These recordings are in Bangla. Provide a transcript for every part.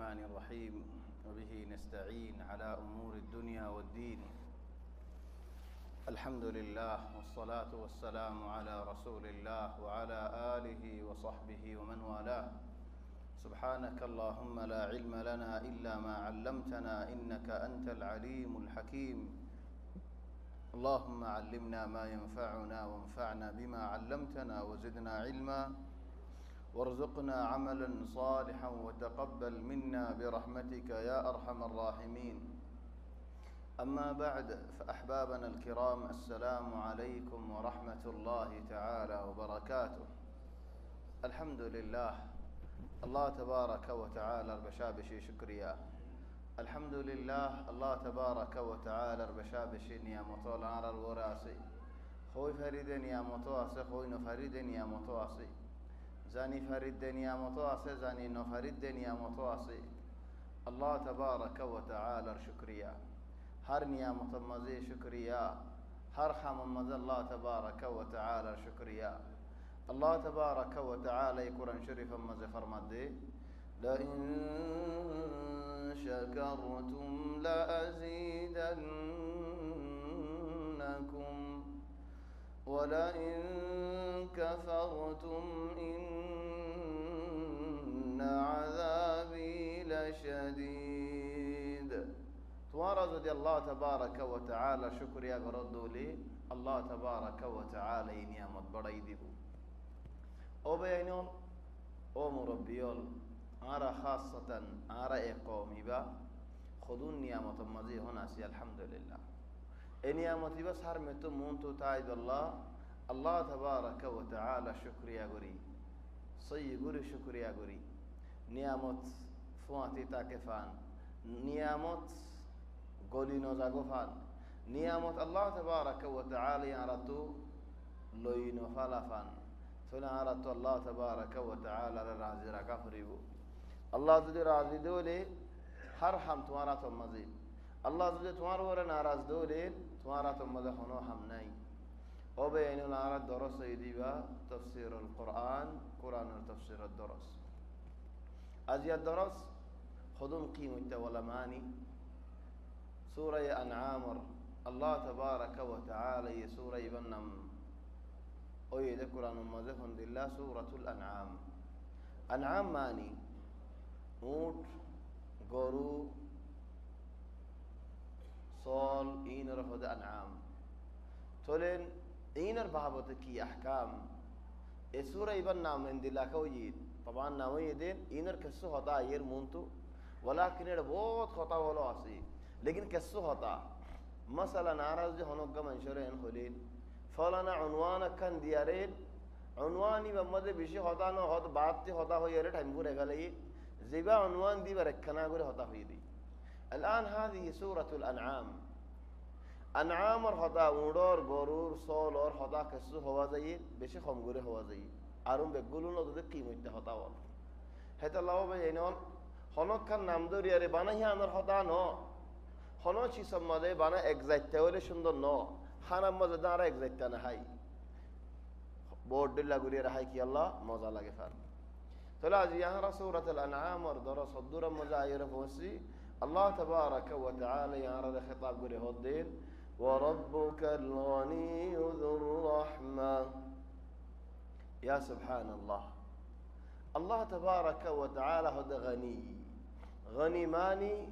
الرحمن الرحيم وبه نستعين على أمور الدنيا والدين الحمد لله والصلاة والسلام على رسول الله وعلى آله وصحبه ومن والاه سبحانك اللهم لا علم لنا إلا ما علمتنا إنك أنت العليم الحكيم اللهم علمنا ما ينفعنا وانفعنا بما علمتنا وزدنا علما وارزقنا عملا صالحا وتقبل منا برحمتك يا أرحم الراحمين أما بعد فأحبابنا الكرام السلام عليكم ورحمة الله تعالى وبركاته الحمد لله الله تبارك وتعالى بشابشي شكريا الحمد لله الله تبارك وتعالى بشابشي نعمته على الوراسي خوي فريد نعمته أسي خوي نفريد نعمته أسي زاني فريد نعمته أسي زاني نفريد نعمته أسي الله تبارك وتعالى شكريا هر نعمت مزي شكريا هر خام مزي الله تبارك وتعالى شكريا الله تبارك وتعالى قرآن شريف مزي فرمده لئن شكرتم لأزيدنكم ولئن كفرتم إن عذابي لشديد توارد دي الله تبارك وتعالى شكريا قردوا لي الله تبارك وتعالى نعمت بڑائی دیبو او بينون او مربيول آرا خاصة آرا قومي با خذون نعمت مزي هنا سي الحمد لله نعمت بس هر متو مونتو تايد الله تبارك وتعالى شكريا قري صي قري شكريا قري نعمت فواتي تاكفان نعمت قولينو زاقفان نعمت الله تبارك وتعالى يارتو لوينو فالفان فلا عرضت الله تبارك وتعالى للرازي ركفريبو الله تدي رازي دولي هرحم تمہارا تو مزید الله تدي تمہارا ورا ناراض دولي تمہارا تو مدخنو هم ناي او بينو نارد درس يديبا تفسير القرآن قرآن تفسير الدرس ازياد درس خذون قيمة ولماني سورة أنعام الله تبارك وتعالى سورة بنم أي ذكران مذهن لله سورة الأنعام أنعام ماني موت غرو صال إين رفض أنعام تولين إين ربحبت كي أحكام سورة بنم عند الله كويد طبعا ناوي دين إين ركسو هذا ير مونتو ولكن ये बहुत खता वाला आसी लेकिन कैसे होता मसला नाराज़ जो होने का मंशूर है खुलील फलाना उन्वान कन दिया रे उन्वानी बम्मदे बिशी होता ना होता बात ती होता हो यारे टाइम को रहेगा ले ज़िबा उन्वान दी बरकना को होता हुई दी الآن هذه سورة الأنعام أنعام और होता ऊँडोर गोरूर सोल और होता कैसे हुआ जाये बिशी खमगुरे हुआ जाये आरुम बेगुलुन और तो कीमत होता वाल है तो लाओ भाई इन्हों হনক খান নাম দরিয়ারে বানাই আনার হতা ন হন চিসম মদে বানা এক্সাক্ট হলে সুন্দর ন খানাম মজা দাঁড়া এক্সাক্ট না হাই বোর্ড দিল্লা গুরিয়ে রাহাই কি আল্লাহ মজা লাগে ফার তাহলে আজ ইয়াহারা সূরাতুল আনআম আর দরা সদ্দুর মজা আইরে পৌঁছি আল্লাহ তাবারাক ওয়া তাআলা ইয়াহারা খিতাব করে হদ্দিন ওয়া রাব্বুকাল গনিয়্যু যুর রাহমা ইয়া সুবহানাল্লাহ الله تبارك وتعالى هذا غني غني ماني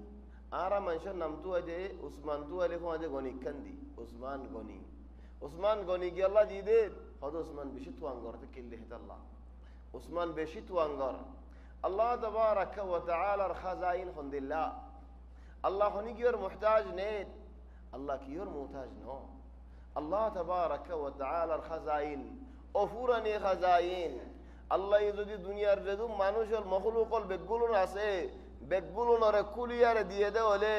آرا منشان نمتو أجي عثمان تو ألف هذا غني كندي عثمان غني كي الله جيده هذا عثمان بشيت وانغار تكلي هذا الله عثمان بشيت وانغار الله تبارك وتعالى الخزائن خند الله هني كيور محتاج نيت الله كيور محتاج نو الله تبارك وتعالى الخزائن أفورني خزائن আল্লাহ যদি দুনিয়ার যেদু মানুষের মখলুকল বেগুলুন আছে বেগুলুন আরে কুলিয়ারে দিয়ে দে হলে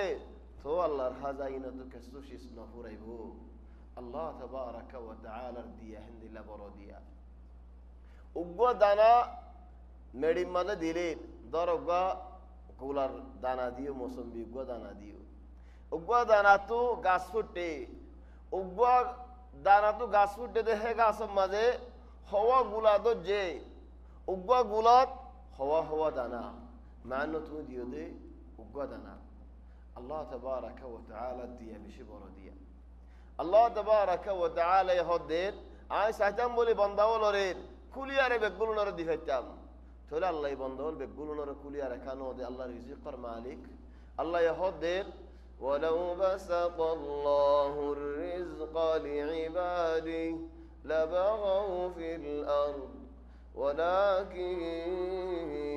তো আল্লাহর খাজাইনা তো কিছু শিস না ফুরাইব আল্লাহ তাবারাক ওয়া তাআলা দিয়া হিন্দিলা বড় দিয়া উগ্গ দানা মেডি মানে দিলে দরগা কুলার দানা দিও মৌসুমি উগ্গ দানা দিও উগ্গ দানা তো গাছ ফুটে উগ্গ দানা তো গাছ ফুটে দেহে গাছের মাঝে হওয়া গুলা তো যে উগ্গা গুলাত হওয়া হওয়া দানা মানো তুমি দিও দে উগ্গদানা আল্লাহ তাবারাকা ওয়া তাআলা দিয়া বেশি বড় দিয়া আল্লাহ তাবারাকা ওয়া তাআলা হদের আই সাইতাম বলি বন্দাওলরে কুলিয়ারে বেগুলনরে দিফাইতাম তাহলে আল্লাহ বন্দাওল বেগুলনরে কুলিয়ারে কানো দে আল্লাহ রিজিকের মালিক আল্লাহ হদের ولو بسط الله الرزق لعباده لبغوا في الأرض ولكن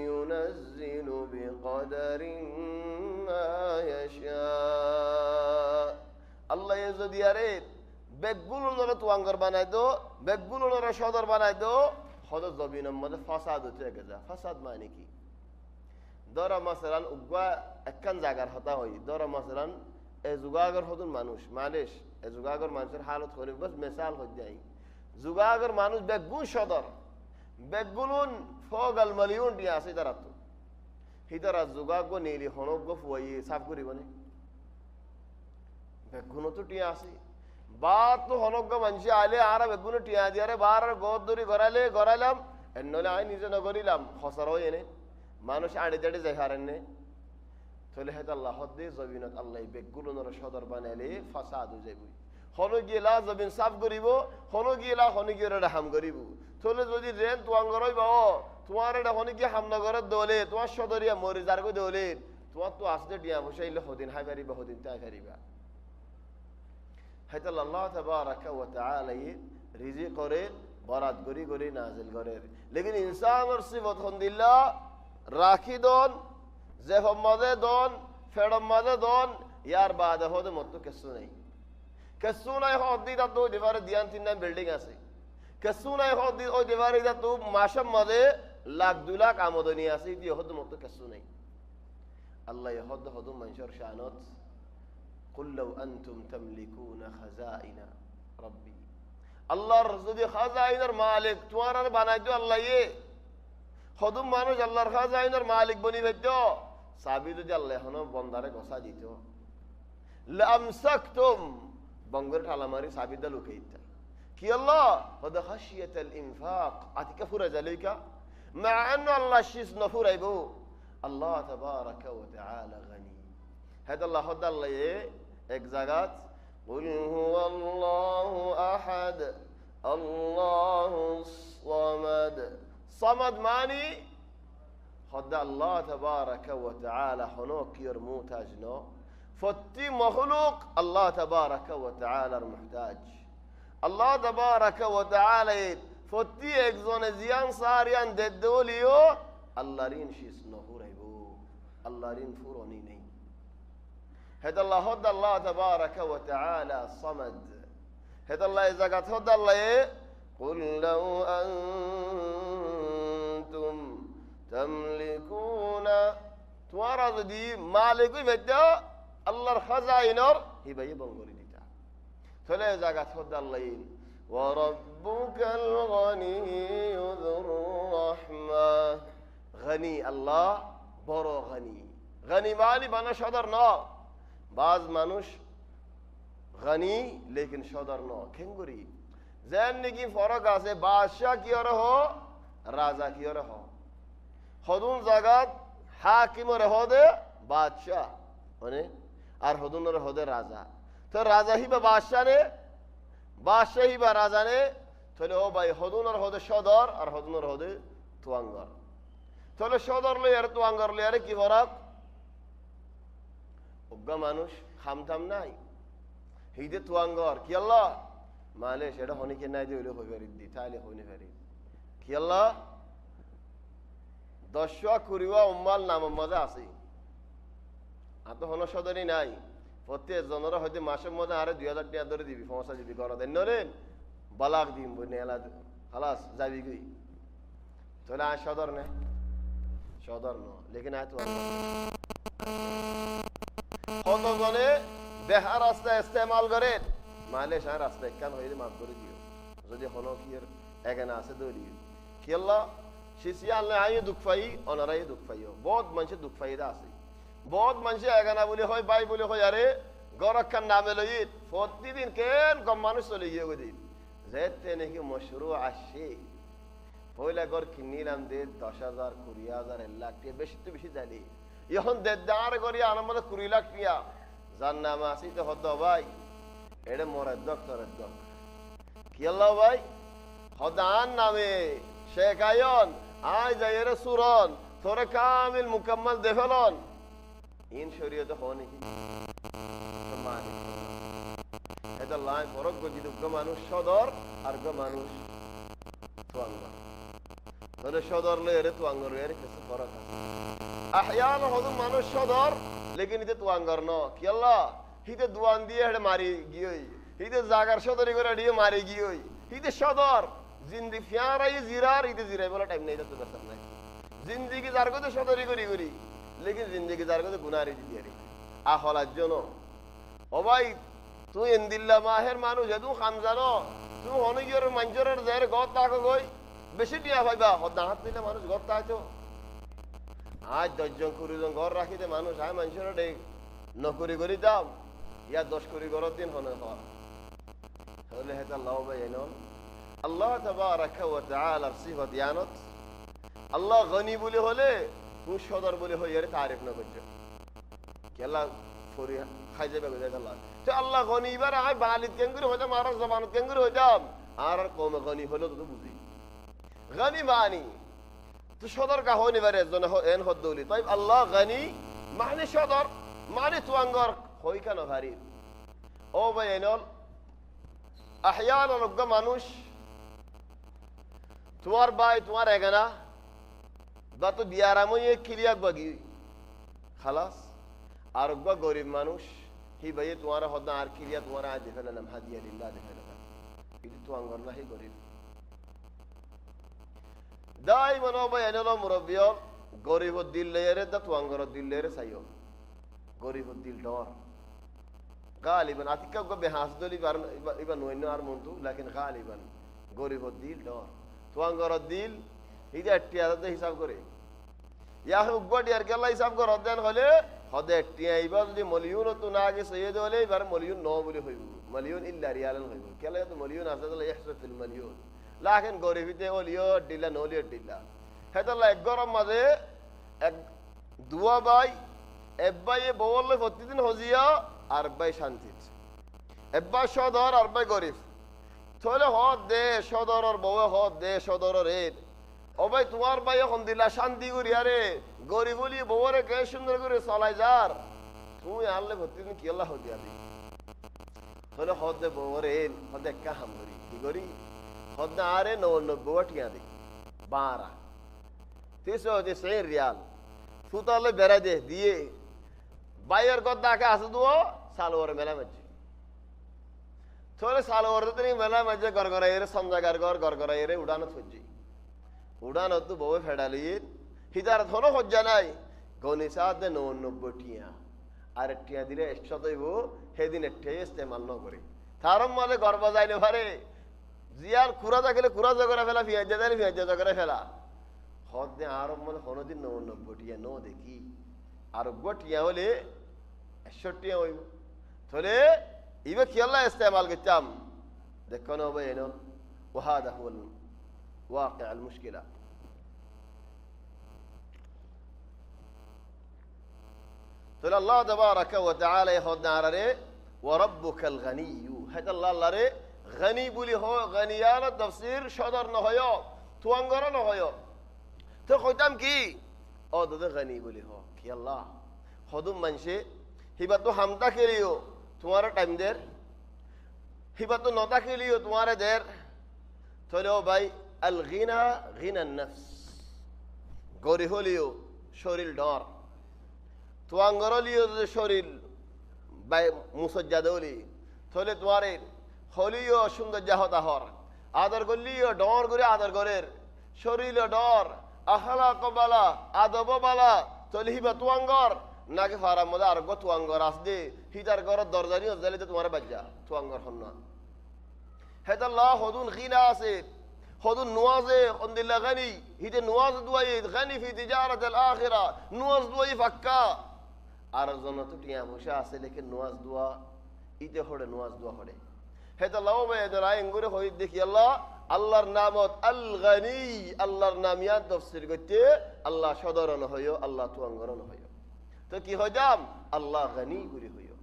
ينزل بقدر ما يشاء الله يزود ياريد বেগগুলো নরে তুয়াঙ্গর বানাই দো বেগগুলো নরে সদর বানাই দো হদ জমিনের মধ্যে ফাসাদ হচ্ছে গেজা ফাসাদ মানে কি দরা মাসরান উগ্গা একখান জায়গার হতা হই দরা মাসরান এ যুগাগর হদুন মানুষ মালিশ এ যুগাগর মানুষের হালত করে বাস মিসাল হয়ে যায় যুগাগর মানুষ বেগুন সদর বেগুন ফগাল মালিউন টিয়া আছে তারা তো হিতারা যুগাগ নীলি হনজ্ঞ ফুয়াই সাফ করিবনে বেগুন তো টিয়া আছে বা তো হনজ্ঞ মানুষ আলে আর বেগুন টিয়া দিয়ারে বার গদ দরি গড়াইলাম এনলে আই নিজে নগরিলাম খসর হয়ে এনে মানুষ আড়ে দাড়ে যায় হারেননে তাহলে হেত আল্লাহ হদ্দে জবিনত আল্লাহ বেগুলো নর সদর বানাইলে ফাসাদ হয়ে যাইব হনো গিয়েলা জবিন সাফ করিব হনো গিয়েলা হনি গিয়ে হাম করিব তাহলে যদি রেন তোয়াঙ্গরই বা তোমার এটা হনি গিয়ে হামনগরের দলে তোমার সদরিয়া মরি যারগো দলে তোমার তো আসতে টিয়া বসাইলে হদিন হাই পারিবা হদিন তাই পারিবা হেত আল্লাহ তাবারাকা ওয়া তাআলা রিজিক করে বরাত গরি নাজিল করে লেকিন ইনসানের সিফত হন্দিল্লাহ রাখি দন জেফম মাঝে দন ফেড়ম মাঝে দন ইয়ার বাদে হদে মতো কেসু নাই হদ্দি তা তো দিবারে দিয়ান তিন বিল্ডিং আছে কেসু নাই হদ্দি ওই দিবারে তা তো মাসম মাঝে লাখ 2 লাখ আমদনি আছে দি হদে মতো কেসু নাই আল্লাহ হদ হদ মানুষের শানত কুল লাউ আনতুম তামলিকুনা খাজাইনা রাব্বি আল্লাহর যদি খাজাইনার মালিক তোমার বানাই দিও আল্লাহ হদুম মানুষ আল্লাহর খাজাইনার মালিক বনি বেদ্য সাবি যদি আল্লাহ হন বন্দারে গসা দিত লামসাকতুম বঙ্গর ঠালামারি সাবিদা লুকাইতা কি আল্লাহ হদ খাশিয়াতুল ইনফাক আতিকা ফুরা জালিকা মা আন আল্লাহ শিস নফুরাইবো আল্লাহ তাবারাকা ওয়া তাআলা গনি হাদা আল্লাহ হদ আল্লাহ এক জায়গাত কুল হুয়াল্লাহু আহাদ আল্লাহুস সামাদ সামাদ মানি হদ্দা আল্লাহ তাবারাকা ওয়া তাআলা হনকির মুহতাজ ন ফতি মখলুক আল্লাহ তাবারাকা ওয়া তাআলার মুহতাজ আল্লাহ তাবারাকা ওয়া তাআলা ফতি একজনে জিয়ান সারিয়ান দেদলিও আল্লাহরিন শিস নহুরাইবো আল্লাহরিন ফুরনি নেই হেদ আল্লাহ হদ্দা আল্লাহ তাবারাকা ওয়া তাআলা সামাদ হেদ আল্লাহ জাগাত হদ্দা আল্লাহ কুল লাউ আনতুম তামলিকুনা তোমারা যদি মালিকই বেদ্য আল্লাহর খাজাইনর হিবাই বঙ্গরি দিতা তাহলে জায়গা হদ্দা আল্লাহ ওয়া রাব্বুকাল গনিয়্যুর রাহমা গনি আল্লাহ বড় গনি মানে বানা সদর ন বাজ মানুষ গনি লেকিন সদর ন খেঙ্গুরি যেন নাকি ফরক আছে বাদশাহ কি আর হো রাজা কি আর হো হদুন জাগাত হাকিমর হদে বাদশাহ মানে আর হদুনর হদে রাজা তো রাজা হিবা বাদশাহ নে বাদশাহ হিবা রাজা নে তাহলে ও ভাই হদুনর হদে সদর আর হদুনর হদে তুয়াঙ্গর তাহলে সদর লই আর তুয়াঙ্গর লই আর কি ফরক অজ্ঞা মানুষ খামথাম নাই হিদে তুয়াঙ্গর কি আল্লাহ মালে সেটা হনিকে নাই দিয়ে হইলে হইবে রিদ্দি তাইলে হইনে পারি কি আল্লাহ 10 কুড়িওয়া উম্মাল নাম মজা আছে আর তো হন সদরই নাই প্রত্যেক জনের হয়তো মাসের মধ্যে আরে 2000 টাকা ধরে দিবি সমস্যা দিবি গড় দেন নরে বালাক দিম নেলা খালাস যাবি গই তাহলে আয় সদর নে সদর ন লেকিন আয় তো কত জনে বেহার রাস্তা ইস্তেমাল করে মালে সার রাস্তা একখান হইলে মাফ করে দিও যদি হন কি এখানে আছে দৌড়ি কি আল্লাহ শিশি আল্লাহ আই দুঃখ পাই অনারাই দুঃখ পাইও বহুত মানুষের দুঃখ পাইদা আছে বহুত মানুষে এখানা বলে হয় বাই বলে হয় আরে গরক্ষার নামে লই প্রতিদিন কেন কম মানুষ চলে গিয়ে দিন যেতে নাকি মশরু আসে পয়লা ঘর কিনিলাম দে 10,000 20,000 1 লাখ টাকা বেশি তো বেশি জানি এখন দেদার করি আনন্দ 20 লাখ টাকা যার নাম আসি তো হতো ভাই এটা মরার ডক্টরের দক কি আল্লাহ ভাই হদান নামে শেখ আয়ন আয় যাই রে সুরন তোরে কামিল মুকাম্মাল দেফলন ইন শরীয়ত হনি কি মানে এটা লাই ফরক গজিদ মানুষ সদর আর মানুষ তুয়াঙ্গর তোরে সদর লে রে তুয়াঙ্গর এর কিছু ফরক আছে আহয়ান হদু মানুষ সদর লেকিন ইতে তুয়াঙ্গর ন কি আল্লাহ হিতে দুয়ান দিয়ে হেডে মারি গিয়ই হিতে জাগার সদরি করে দিয়ে মারি গিয়ই হিতে সদর জিন্দি ফিয়ারাই জিরার হিতে জিরাই বলা টাইম নেই তো দরকার নাই জিন্দিগি যার কথা সদরি করি করি লেকিন জিন্দিগি যার কথা গুনারি দিয়ে রে আহলার জন্য ও ভাই তুই এন্দিল্লা মাহের মানুষ এদু খান জানো তুই অনেকের মানুষের যার গত তাকে গই বেশি টিয়া ভাইবা হদ্দা হাত দিলে মানুষ গত তাইছো আজ 10 জন 20 জন ঘর রাখিতে মানুষ আয় মানুষের নকরি করি দাম ইয়া 10 কোটি ঘর দিন হনে হওয়া তাহলে হেতা আল্লাহ ভাই এনন আল্লাহ তাবারাকা ওয়া তাআলার সিফাত ইয়ানত আল্লাহ গনি বলে হলে তুই সদর বলে হই এর তারিফ না করছো কেলা ফরি খাই যাবে গো আল্লাহ তো আল্লাহ গনি এবার আয় বালিদ কেঙ্গুরি হইতাম আর জবানত কেঙ্গুরি হইতাম আর কম গনি হলো তো বুঝি গনি মানি তো সদর কা হইনি বারে জন এন হদ্দৌলি তাই আল্লাহ গনি মানে সদর মানে তুয়াঙ্গর হই কেন ভারী ও ভাই এনল আহয়ান অজ্ঞ মানুষ তোমার ভাই তোমার এগানা বা তো বিয়ারামই ক্রিয়া বাগি খালাস আর অজ্ঞ গরিব মানুষ হি ভাই তোমার হদ্দা আর ক্রিয়া তোমার আজ দেখে নাম হাদিয়া লিল্লাহ দেখে না এটা তুয়াঙ্গর না হি গরিব দাই মনো ভাই এনল মুরব্বিয় গরিব দিল লেরে দা তুয়াঙ্গর দিল লেরে সাইও গরিব দিল ডর গালিবান আতিকা গো বেহাস দলি বার ইবা নইনো আর মন্তু লেকিন গালিবান গরিব দিল ডর তুয়াঙ্গর দিল ইদা টিয়াতে হিসাব করে ইয়া উগবডি আর কেলা হিসাব কর দেন হলে হদে টিয়া ইবা যদি মলিয়ুন তো না আগে সৈয়দ হলে এবার মলিয়ুন ন বলে হইব মলিয়ুন ইল্লা রিয়ালান হইব কেলা তো মলিয়ুন আছে তাহলে ইহসাফিল মলিয়ুন লাকিন গরিবিতে ওলিও ডিলা নলিও ডিলা হেতাল্লাহ এক গরম মাঝে এক দুয়া ভাই এব্বাই বললে প্রতিদিন হজিয়া আর ভাই শান্তির এব্বাই সদর আর ভাই গরিব তাহলে হদ দে সদরের বউ হদ দে সদরের এর ও ভাই তোমার ভাই এখন দিলা শান্তি করি আরে গরিব বলি বউরে কে সুন্দর করে চলাই যার তুমি আনলে প্রতিদিন কি আল্লাহ হদিয়া দি তাহলে হদ দে বউরে এর হদ একা হাম করি কি করি হদ না আরে 99 টিয়া দি 12 390 রিয়াল ফুতালে বেড়া দে দিয়ে বাইয়ের গদ্দা আঁকে আসে দুও সালোয়ার মেলা মাঝে তাহলে সালোয়ার তুমি মেলা মাঝে গড়গড়া এর সমজাগার গড়গড়া এর উড়ানো থজি উড়ানো তো বউ ফেডালিয়ে হিদার ধরো হজ্জা নাই গনি সাথ 99 টিয়া আর টিয়া দিলে 100 দইব সেদিন এটে ইস্তেমাল ন করে তারম মানে গর্ব যাইলে ভারে জিয়ার কুরাজা গেলে কুরাজা করে ফেলা ফিয়াজা দিলে ফিয়াজা করে ফেলা হদ দে আরব মানে কোনদিন 99 টিয়া ন দেখি আর গোটিয়া হলে 100 টিয়া হইব তাহলে ইবে কি আল্লাহ ইস্তেমাল করতাম দেখো না ভাই এনো ওয়াহাদা হুল ওয়াকিআ আল মুশকিলা তাহলে আল্লাহ তাবারাকা ওয়া তাআলা হদনা আরে ওয়া রাব্বুকাল গানিয়্যু হাদা আল্লাহ রে গনি বলি হ গনিয়ানা তাফসীর সদর ন হয় তুয়াঙ্গর ন হয় তো কইতাম কি ও দদে গনি বলি হ কি আল্লাহ হদুম মানছে হিবা তো হামতা খেলিও তোমার টাইম দের হিবা তো নতা খেলিও তোমার দের তাহলে ও ভাই আল গিনা গিনান নফস গরি হলিও শরীর ডর তুয়াঙ্গর লিও শরীর বাই মুসজ্জাদ হলি তাহলে তোমার হলিও সুন্দর জাহতা হর আদর করলিও ডর করে আদর করের শরীর ডর আহলা কবালা আদব বালা তাহলে হিবা তুয়াঙ্গর নাকি ফারাম মধ্যে আর গো তুয়াঙ্গর আসদে হিতার ঘরের দরজানি হজালিতে তোমার বাজ্জা তুয়াঙ্গর হন না হেতাল্লাহ হদুন গিনা আছে হদুন নুয়াজে অন্দিল্লা গানি হিতে নুয়াজ দুয়াই গানি ফি তিজারাত আল আখিরা নুয়াজ দুয়াই ফাক্কা আর জন তো টিয়া বসে আছে লেকিন নুয়াজ দুয়া ইতে হড়ে নুয়াজ দুয়া হড়ে হেতাল্লাহ ভাই এদরা এঙ্গুরে হই দেখি আল্লাহ আল্লাহর নামত আল গানি, আল্লাহর নাম ইয়ান তফসির করতে আল্লাহ সদরণ হইও, আল্লাহ তুয়াঙ্গরণ হইও। তো কি হয় যাম আল্লাহ গানি গুরি হইও।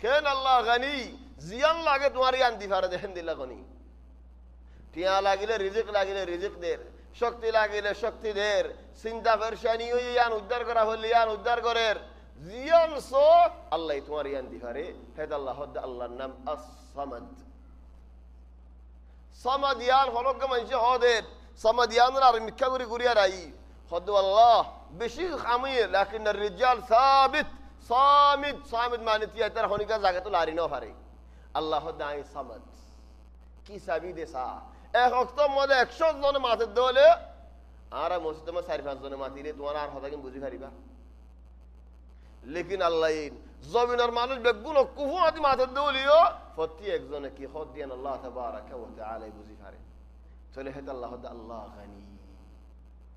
কেন আল্লাহ গানি? জিয়ান লাগে তোমার ইয়ান দিফারে দেখেন দিলা গনি। টিয়া লাগিলে রিজিক লাগিলে রিজিক দের, শক্তি লাগিলে শক্তি দের, চিন্তা পেরেশানি হই ইয়ান উদ্ধার করা হলে ইয়ান উদ্ধার করের। জিয়ান সো আল্লাহ তোমার ইয়ান দিফারে। হেদ আল্লাহ আল্লাহর নাম আস-সামাদ। সামাদিয়ান হলক মানুষে হদের সামাদিয়ান আর মিথ্যা করে ঘুরিয়া রাই হদ আল্লাহ বেশি খামি লাকিন রিজাল সাবিত সামিদ। সামিদ মানে তিয়া তার হনিকা জায়গা তো লারি না পারে। আল্লাহ দাই সামাদ কি সাবি দেসা এক ওয়াক্ত মধ্যে 100 জন মাথা দলে আর মসজিদে 4-5 জন মাতিলে তোমার আর হতা কি বুঝি পারিবা। লেকিন আল্লাহ জমিনের মানুষ বেগুন কুফু আদি মাথা দলিও প্রতি একজনে কি হদ দিয়ান আল্লাহ তাবারাকা ওয়া তাআলা বুঝি পারে। চলে হেত আল্লাহ আল্লাহ গানি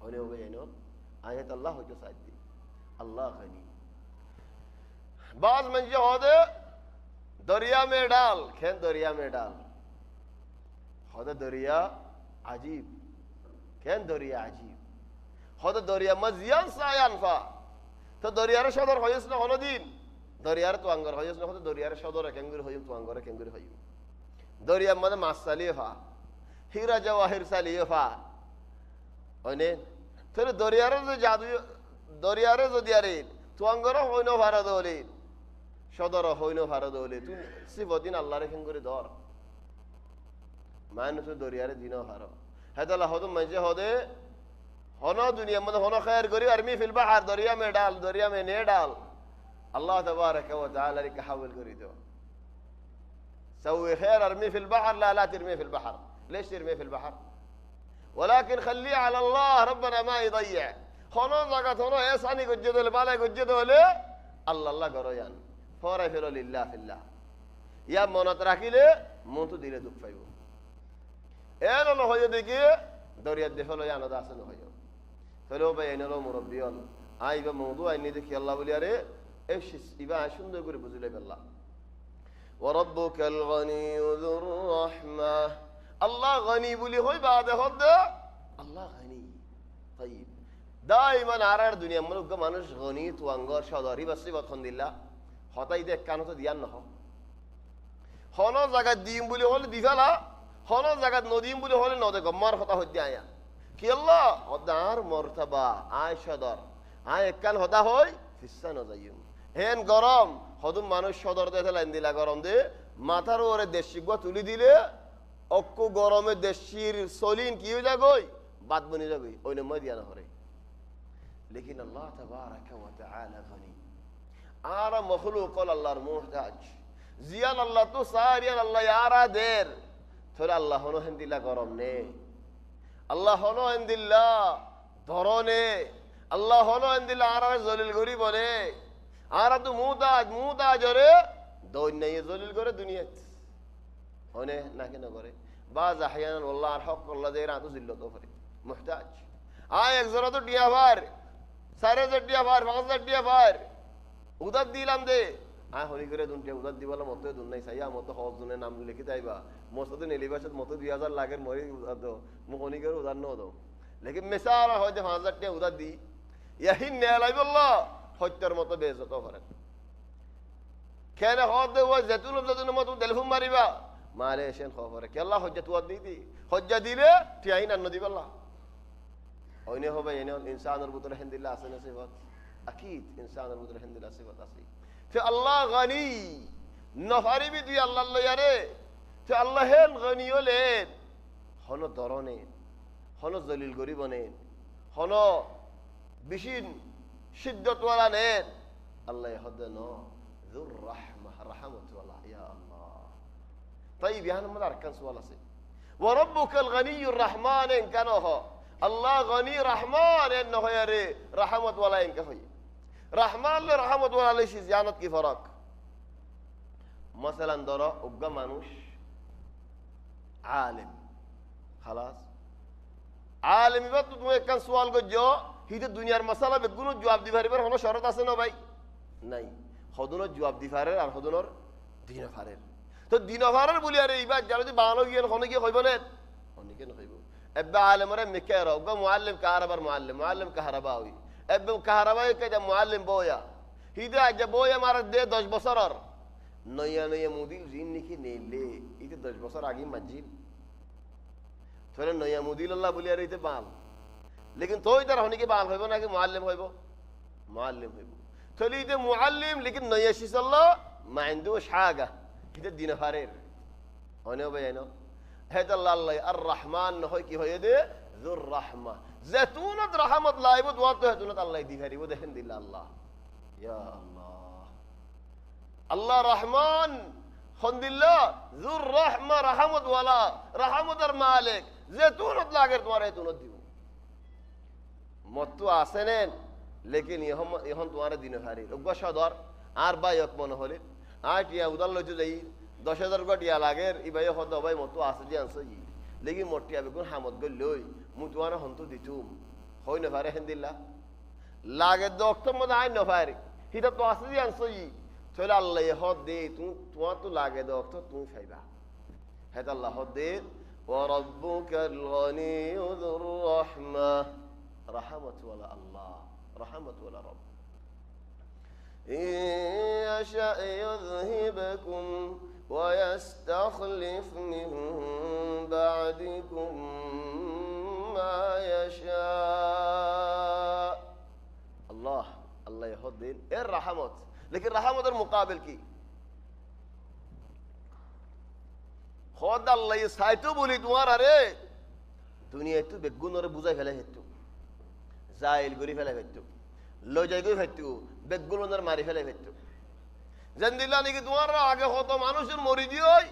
হলে হবে এনো আয়াত আল্লাহ হইতো সাইদি আল্লাহ গানি। বাজ মঞ্জে হদে দরিয়া में डाल खेन दरिया में डाल হদে দরিয়া আজীব কেন দরিয়া আজীব হদে দরিয়া মজিয়ান সায়ানফা। তো দরিয়ার সদর হইস না হনদিন দরিয়ার তো আঙ্গর হইস না হতে দরিয়ার সদর কেঙ্গুর হইম তো আঙ্গরে কেঙ্গুর হইম। দরিয়ার মধ্যে মাছ চালিয়েফা হীরা জওয়াহির চালিয়েফা হয়নে। তাহলে দরিয়ার যে জাদু দরিয়ারে যদি আরে তো আঙ্গর হইন ভারত হলে সদর হইন ভারত হলে তুই সিবদিন আল্লাহরে কেঙ্গুরে ধর মানুষ দরিয়ারে দিন হার। হ্যাঁ তাহলে হতো মজে হদে হন দুনিয়া মধ্যে হন খেয়ার করি আর্মি ফিল বাহার দরিয়া में डाल दरिया में ने डाल अल्लाह तबारक व तआला रे हावल करी दो سوي خير ارمي في البحر لا ترمي في البحر ليش ترمي في البحر ولكن خليه على الله ربنا ما يضيع هون زغت هون احساني گجدل بالا گجدل الله الله করো জান ফরা ফির লিল্লাহ ফিল্লাহ ইয়া মনত রাখিলে মন তো দিলে দুঃখ পাইবো। এলো না হয়ে দেখি দরিয়া দেখলো জানো দাস না হয়ে ফেলো ভাই এনেলো মুরব্বিয়ন আইবা মওদু আইনি দেখি আল্লাহ বলি আরে এসিস ইবা সুন্দর করে বুঝলে আল্লাহ ওয়া রাব্বুকাল গনিয়ুর রাহমাহ। আল্লাহ গনি বলি হই বাদে হদ আল্লাহ গনি তাইব দাইমান আরার দুনিয়া মনুষ্য মানুষ গনি তো আঙ্গর সদরি বাসি বখন দিলা হতাই দেখ কানো তো দিয়ান না হন জায়গা দিম বলি হলে দিফালা হন জায়গা নদীম বলি হলে নদে গম্মার হতা হইতে আয়া কি আল্লাহ হদার মর্তবা আয় সদর আয় এককান হতা হই ফিসা নজাইম হেন গরম হদুম মানুষ সদর দেতে লাইন দিলা গরম দে মাথার ওরে দেশি গো তুলি দিলে অক্কু গরমে দেশির সলিন কি হয়ে যাগই বাদ বনি যাবে ওই নয় দিয়া না হরে। লেকিন আল্লাহ তাবারাকা ওয়া তাআলা গনি আর মখলুক আল্লাহর মুহতাজ জিয়ান আল্লাহ তো সারিয়ান আল্লাহ ইয়ারা দের থরে আল্লাহ হনো হেন্দিলা গরম নে আল্লাহ হনো হেন্দিল্লা ধরনে আল্লাহ হনো হেন্দিল্লা আর জলিল গরি বলে আর তো মুহতাজ রে দৈন্য জলিল করে দুনিয়াত হনে না কেন করে বাজ আহয়ান আল্লাহ আর হক আল্লাহ দে রাতো জিল্লত করে মুহতাজ আয় এক জরা তো টিয়া ভার 4000 টিয়া ভার 5000 টিয়া ভার উদার দিলাম দে আয় হরি করে দুনটা উদার দিবালা মতো দুন নাই চাইয়া মতো হজ দুনে নাম লিখি তাইবা মসজিদে নেলিবাসত মতো 2000 লাগের মরি উদার দো মুখনি করে উদার ন দো লেকিন মিসাল হয়তো 5000 টিয়া উদার দি ইয়াহিন নেলাই বললা হত্যার মতো বেজত করে কেন হদ ও জাতুন মতো টেলিফোন মারিবা মারে এসেন খবরে কে আল্লাহ হজ্জা তুয়াদ দিতি হজ্জা দিলে টিয়াইন আন্ন দিবাল্লাহ ওইনে হবে এনে ইনসানের ভিতরে হিন্দিল্লাহ আছে না সিফাত اكيد انسانের ভিতরে হিন্দিল্লাহ সিফাত আছে। ফে আল্লাহ গনি নফারি বি দুই আল্লাহ ইয়ারে ফে আল্লাহ হেন গনি হলে হন দরনে হন জলিল গরিব নেন হন বিশিন শিদ্দত ওয়ালা নেন আল্লাহ হদন যুর রাহমাহ রাহমাত ওয়ালা ইয়া আল্লাহ। طيب يعني ما اركان سؤال আছে وربك الغني الرحمن ان كان هو الله غني رحمن انه يري رحمت ولا انك هي رحمن رحمت ولا ليش زيانت কি فرق مثلا ধরো উগ্গা মানুষ عالم خلاص عالم ইবা তুমি একখান সওয়াল করছো হিতে দুনিয়ার মাসালা বেগুনো জবাব দি পারিবার কোনো শরত আছে না ভাই নাই হদুনোর জবাব দি পারে আর হদুনোর দিন পারে তো দিন পারার বলি আরে এইবার যারা যদি বানানো গিয়ে হনে গিয়ে হইব না অনেক كن خيبو أبى عالم رم مكيرا وقا معلم كهرباء معلم كهرباوي أبى كهربائي كذا معلم بويا هيدا أجا بويا مارد ده 10 بصرر نيا موديل زين نكى نيلة إيده 10 بصر آگي مجيل ثوره نيا موديل الله بولي أريته بال लेकिन तो इधर होने के बाद होइबो ना कि मुअल्लिम होइबो ثولي ده معلم लेकिन नया शिसल्ला ما عندوش حاجة كده دينا فارير هنا بينه هذا الله الرحمن هو كي هو يده ذو الرحمة زيتونة رحمة الله يبود واتو زيتونة الله يدي فاري وده هند الله يا الله رحمن هند الله ذو الرحمة رحمة ولا رحمة المالك زيتونة الله غير تمہارے زيتونة ديو متو آسنين लेकिन यहन तुम्हारे दिन हारी उग्गा शादर आर बाय यकमन होले आठ या उदल लो जाई 10000 गटिया लागे इबाय हद बाय मतो आसे जे आंसो जी लेकिन मोटिया बेगुन हामत गल लई मु तुम्हारे हंतु दितुम होय न फारे हंदिल्ला लागे डॉक्टर मद आइ न फारे हिता तो आसे जे आंसो जी चला अल्लाह यहद दे तू तो लागे डॉक्टर तू फाइबा हेता अल्लाह दे व रब्बुकल गनियुर रहमा रहमत वला अल्लाह رحمة ولا رب إن يشاء يذهبكم ويستخلف من بعدكم ما يشاء الله يهدين إيه الرحمة لكن رحمة المقابل كي خود الله يسايتو بولي دوار ري دنيا تو بيقون ور بوزاي فلا هتو زائل غري فلا هتو لو جايغو هتو بيقول ونر ماري فلا هتو زندilla نيكي دوار আগে কত মানুষের মরিদি হই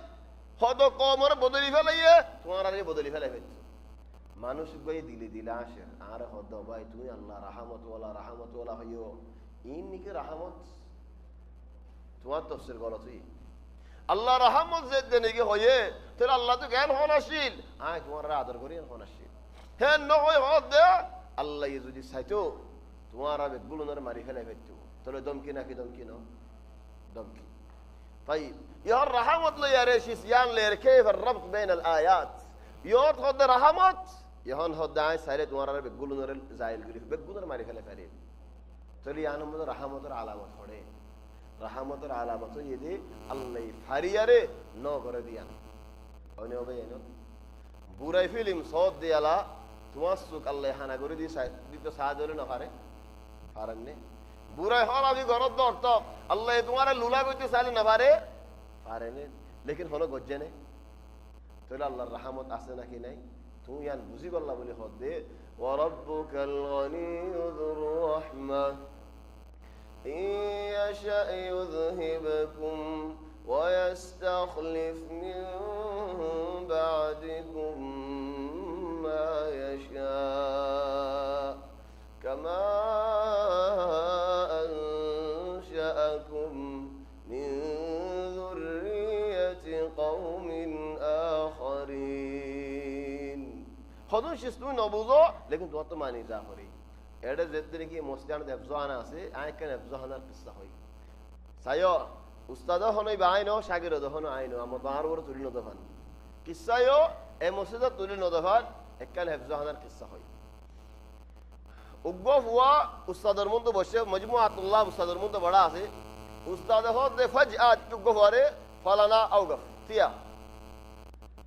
কত কমর বদলি ফেলাইয়ে তোমার আরে বদলি ফেলাই হইতো মানুষ গই দিলে আসে আর হদ ভাই তুমি আল্লাহ রহমত ওয়ালা হইও ইন নিকে রহমত তোমার তাফসীর গলত হই আল্লাহ রহমত যে দেনিকে হয়ে তোর আল্লাহ তো জ্ঞান হনাশীল আয় তোমার আদর করি হনাশীল হে নয় হদ আল্লাহ যদি চাইতো তোমার আবে গুলনের মারি ফেলাই হইতো তাহলে দমকি নাকি দমকি না دمكي طيب يا الرحمة لي يا ريشيس يان لير كيف الربط بين الآيات يوت خد رحمة يهون خد عايز سهلت ورا بيقولون نور زايل غريف بيقولون ما ريفله فريد تلي أنا من رحمة العلامة خده رحمة العلامة يدي الله فريارة نو كرديان أني أبي أنا بوراي فيلم صوت ديالا تواسك الله هنا كردي دي تو سادولو نفاره فارنه बुरा हल अभी गरत दर्त अल्लाह तुम्हारे लुला करते साले न पारे ने लेकिन हलो गज्जे ने तो अल्लाहर रहमत आसे ना कि नहीं तू यान बुझी गल्ला बोली हद दे व रब्बुकल गनियुर रहमा इन यशा युذहिबकुम व यस्तखलिफ मिन बादिकुम मा यशा كما أنشأكم من ذرية قوم آخرين خذون شستون نبوذو لكن تواتو ماني زاخري এডা যেদিন কি মসজিদে দেফজানা আছে আইকান দেফজানার কিসসা হই সায়ো উস্তাদ হনই বাইনো শাগিরদ হনো আইনো আমো তার বড় তুলি নদফান কিসসায়ো এ মসজিদে তুলি নদফান এককাল দেফজানার কিসসা হই उग्गफ हुआ उस्तादर मुंतो बशे मजमुआतुल्लाह उस्तादर मुंतो बड़ा आसे उस्ताद हो दे फजआत उग्गफ वारे फलाना औगफ तिया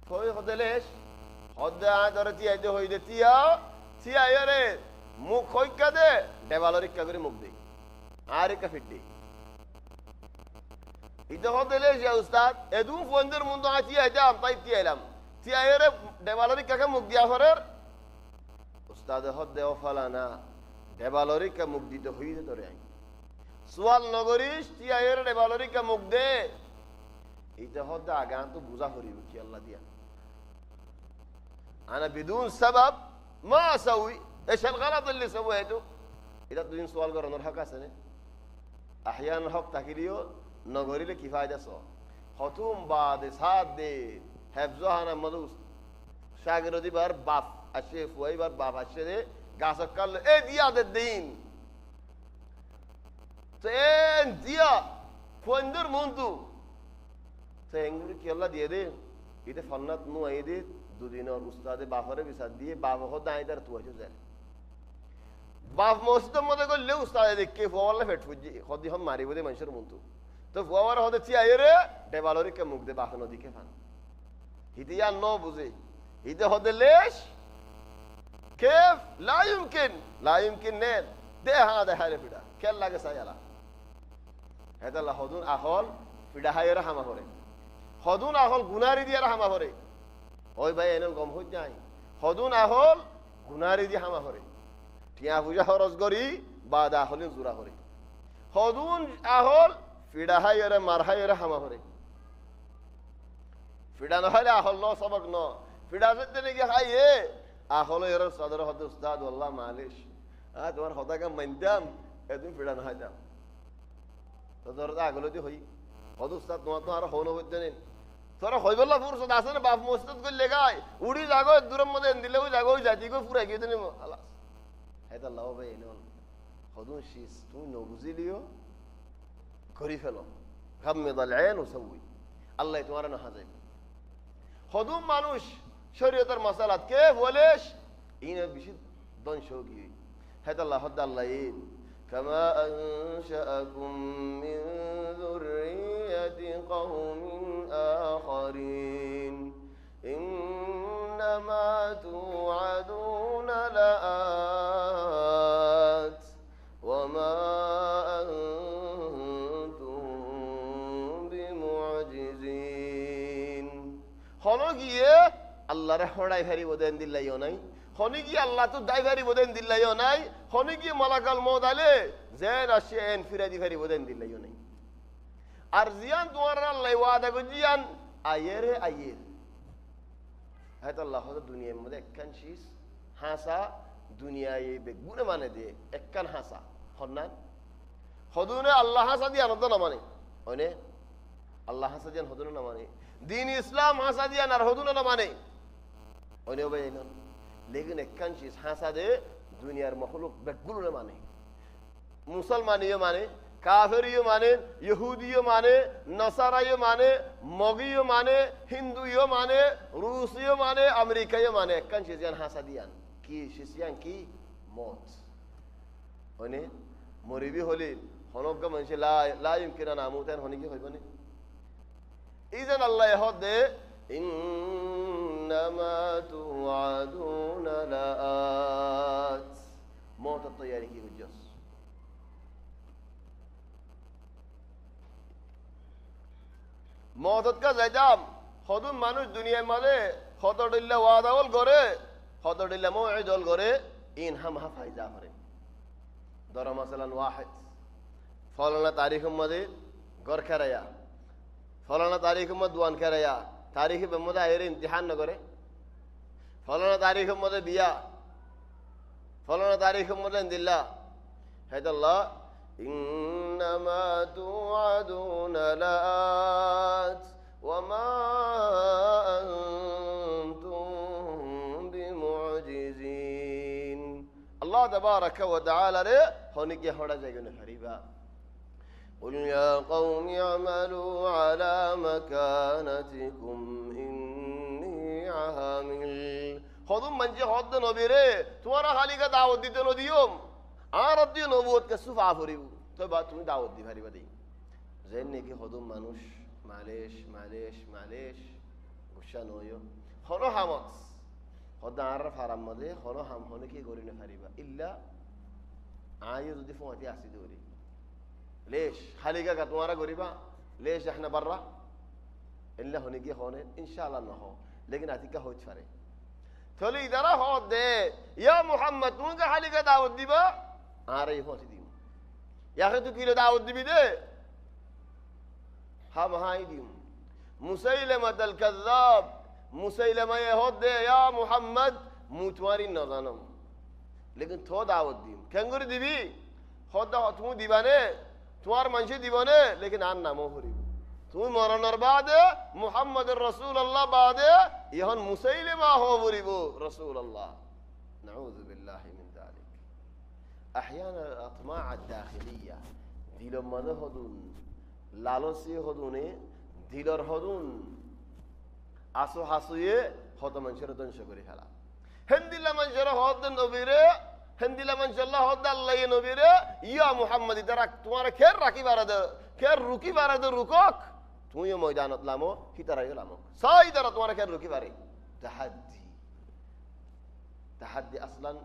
कोई खदलेश हद्दा दरतिया दे होई दे तिया यारे मुख होई कदे डेवालरिक कगरी मुख दे आरे का फिट्टी इदे खदलेश या उस्ताद एदु फंदर मुंतो आतिया जाम ताइब तिया यारे डेवालरिक का मुख दिया फरर उस्ताद हद दे फलाना डेवालरी का मुख दी तो हुई तो रे सवाल नगरीश तिया यार डेवालरी का मुख दे इते हद आगान तो बुझा करी कि अल्लाह दिया انا بدون سبب ما اسوي ايش الغلط اللي سويته اذا بدون سؤال قرن الحق سنه احيانا الحق تكليو نغوري له كفايه سو خطوم بعد سات دي حفظها مدوس شاگردی بار باپ اشرف وای بار باپ اشره গাছকাল এ দিয়া দে দিন তেন দিয়া ফন্দর মন্তু তেঙ্গুরি কি আল্লাহ দিয়ে দে ইতে ফন্নাত নু আইদে দুদিনের উস্তাদে বাপরে বিচার দিয়ে বাপ হো দাঁড়িয়ে তু হয়েছে যায় বাপ মসজিদের মধ্যে করলে উস্তাদে দেখে ফুয়ালে ফেট ফুজি হদি হম মারিব দে মানুষের মন্তু তো ফুয়ার হতে চিয়াই রে ডেবালরি কে মুখ দে বাপ নদীকে ফান হিতে আর ন বুঝে হিতে হতে লেশ কেফ লা ইউমকিন নেন দে হা দে হারে ফিডা কেল লাগে সাইয়ালা হেদাল্লাহ হদুন আহল ফিডা হাইরা হামা করে হদুন আহল গুনারি দিয়ে হামা করে ওই ভাই এনে গম হই যায় হদুন আহল গুনারি দিয়ে হামা করে টিয়া পূজা খরচ করি বা দা হলে জোড়া করে হদুন আহল ফিডা হাইরা মার হাইরা হামা করে ফিডা নহলে আহল ন সবক ন ফিডা যেতে নাকি হাইয়ে আহল এর সদর হদ উস্তাদ আল্লাহ মালিশ তোমার হদাকে মানতাম তুমি ফিডা নহয় যাও তো তোর আগলতি হই হদ উস্তাদ তোমার তো আর হন হইতে নেই তোরা হইবল্লা ফুরসত আছে না বাপ মসজিদ করলে গায় উড়ি যাগো দূরের মধ্যে দিলে ওই যাগো ওই জাতি কই পুরা গিয়ে দেন আল্লাহ হেদা লাও ভাই এনে হদুন শিস তুমি ন বুঝিলিও করি ফেলো গাম্মিদাল আইন ওসাউই আল্লাহ তোমার না হাজাই হদুম মানুষ শরীয়তের মাসালাত কে বলেশ ইনে বেশি দনশোগী হেদা আল্লাহ হদ আল্লাহ ইন كما أنشأكم من ذرية قوم آخرين إنما توعدون لآت وما أنتم بمعجزين হলো গিয়ে আল্লাহর হড়াই ভারি বদেন দিল্লাইও নাই হনি গিয়ে আল্লাহ তো দাইভারি বদেন দিল্লাইও নাই হনি গিয়ে মালাকাল মওত আলে জেন আসেন ফিরাদি ভারি বদেন দিল্লাইও নাই আর জিয়ান তোমার আল্লাহ ওয়াদা কো জিয়ান আয়েরে আয়ের হয়তো আল্লাহ হয়তো দুনিয়ার মধ্যে একখান শীষ হাসা দুনিয়ায় বেগুনে মানে দে একখান হাসা হন্নান হদুনে আল্লাহ হাসা দিয়ে আনন্দ না মানে হয়নে আল্লাহ হাসা দিয়ান হদুনে না মানে দিন ইসলাম হাসা দিয়ান আর হদুনে না মানে হয়নে ভাই लेकिन একখান শীষ হাসা দে দুনিয়ার মখলুক বেগুনে মানে মুসলমানিও মানে কাফেরিও মানে ইহুদিও মানে নসারাইও মানে মগিও মানে হিন্দুও মানে রুশিও মানে আমেরিকাও মানে একখান শীষিয়ান হাসা দিয়ান কি শীষিয়ান কি মত হয়নে মরিবি হলি হনজ্ঞ মানুষ লা ইউমকিন আন আমুতান হনি কি হইবনে ইজান আল্লাহ হদে ইন্নামা তুআদুনা লাআত মত তৈয়ারি কি বুঝছস মত কা যাইতাম হদুন মানুষ দুনিয়ার মাঝে হতডিল্লা ওয়াদাওল করে হতডিল্লা মউইদল করে ইন হাম হাফাইজা করে দরা মাসালান ওয়াহিদ ফলানা তারিখের মধ্যে গর খেরায়া ফলানা তারিখের মধ্যে দুয়ান খেরায়া তারিখে মধ্যে এর ইমতিহান না করে ফলানা তারিখের মধ্যে বিয়া ফলানা তারিখের মধ্যে দিল্লা হেদাল্লাহ ইন্নামা তুআদুনা লাআত ওয়া মা আনতুম বিমুজিজিন আল্লাহ তাবারাকা ওয়া তাআলা রে হনিকে হড়া জায়গানে হারিবা قل يا قوم اعملوا على مكانتكم إني عامل خذوا من جه حد نبي রে তোমারা খালিকা দাওয়াত দিতে নদিয়ম আর দিও নবুয়ত কে সুফা ফরিব তো বা তুমি দাওয়াত দি পারিবা দেই যেন নাকি হদম মানুষ মালেশ গুসা নয় হলো হামস হদার ফারাম মধ্যে হলো হাম হনে কি করি না পারিবা ইল্লা আয়ু যদি ফোঁতি আসি দৌড়ি ليش خليقة كتوارا قريبا ليش احنا برا إلا هنيجي هون إن شاء الله إنه هو لكن هتيجي هو تفرق تولي إذا راه ده يا محمد مونك خليقة داود ديبا عارف هو تديم يا أخي تكيل داود ديبي ده هم هاي ديم مسيلمة الكذاب مسيلمة يهود ده يا محمد متواري نظانم لكن تو داود ديم كنغور ديبي خود ده تمو ديبانه তোমার মানুষ দিবনে লেকিন আর নামও হরিব তুমি মরণের বাদে মুহাম্মদ রাসূলুল্লাহ বাদে ইহন মুসাইলিমা হরিব রাসূলুল্লাহ নাউযু বিল্লাহি মিন যালিক احيانا الاطماع الداخليه দিলর মধ্যে হদুন লালসি হদুনে দিলর হদুন আসো হাসুয়ে হত মানুষের ধ্বংস করে ফেলা হেন্দিলা মানুষের হদ নবীরে হেন্দিলা মানুষল্লাহ হদ আল্লাহ নবীরে ইয়া মুহাম্মদি তারা তোমার খের রাখি বারাদ খের রুকি বারাদ রুকক তুমিও ময়দানত লামো হিতারাইও লামো সাই তারা তোমার খের রুকি বারে তাহাদ্দি তাহাদ্দি আসলান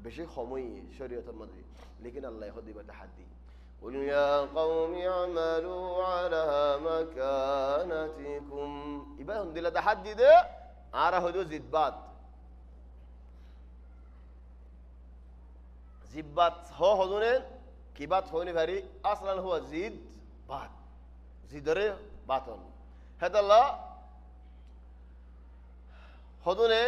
বেশি সময় শরীয়তের মধ্যে লেকিন আল্লাহ হদিবা তাহাদ্দি قل يا قوم اعملوا على مكانتكم ইবা হন্দিলা তাহাদ্দি দে আর হইলো জিদবাত জিব্বাত হদুনে কিবাত হইনি ভারি আসলান হুয়া জিদ বাত জিদরে বাতন হেদাল্লাহ হদুনে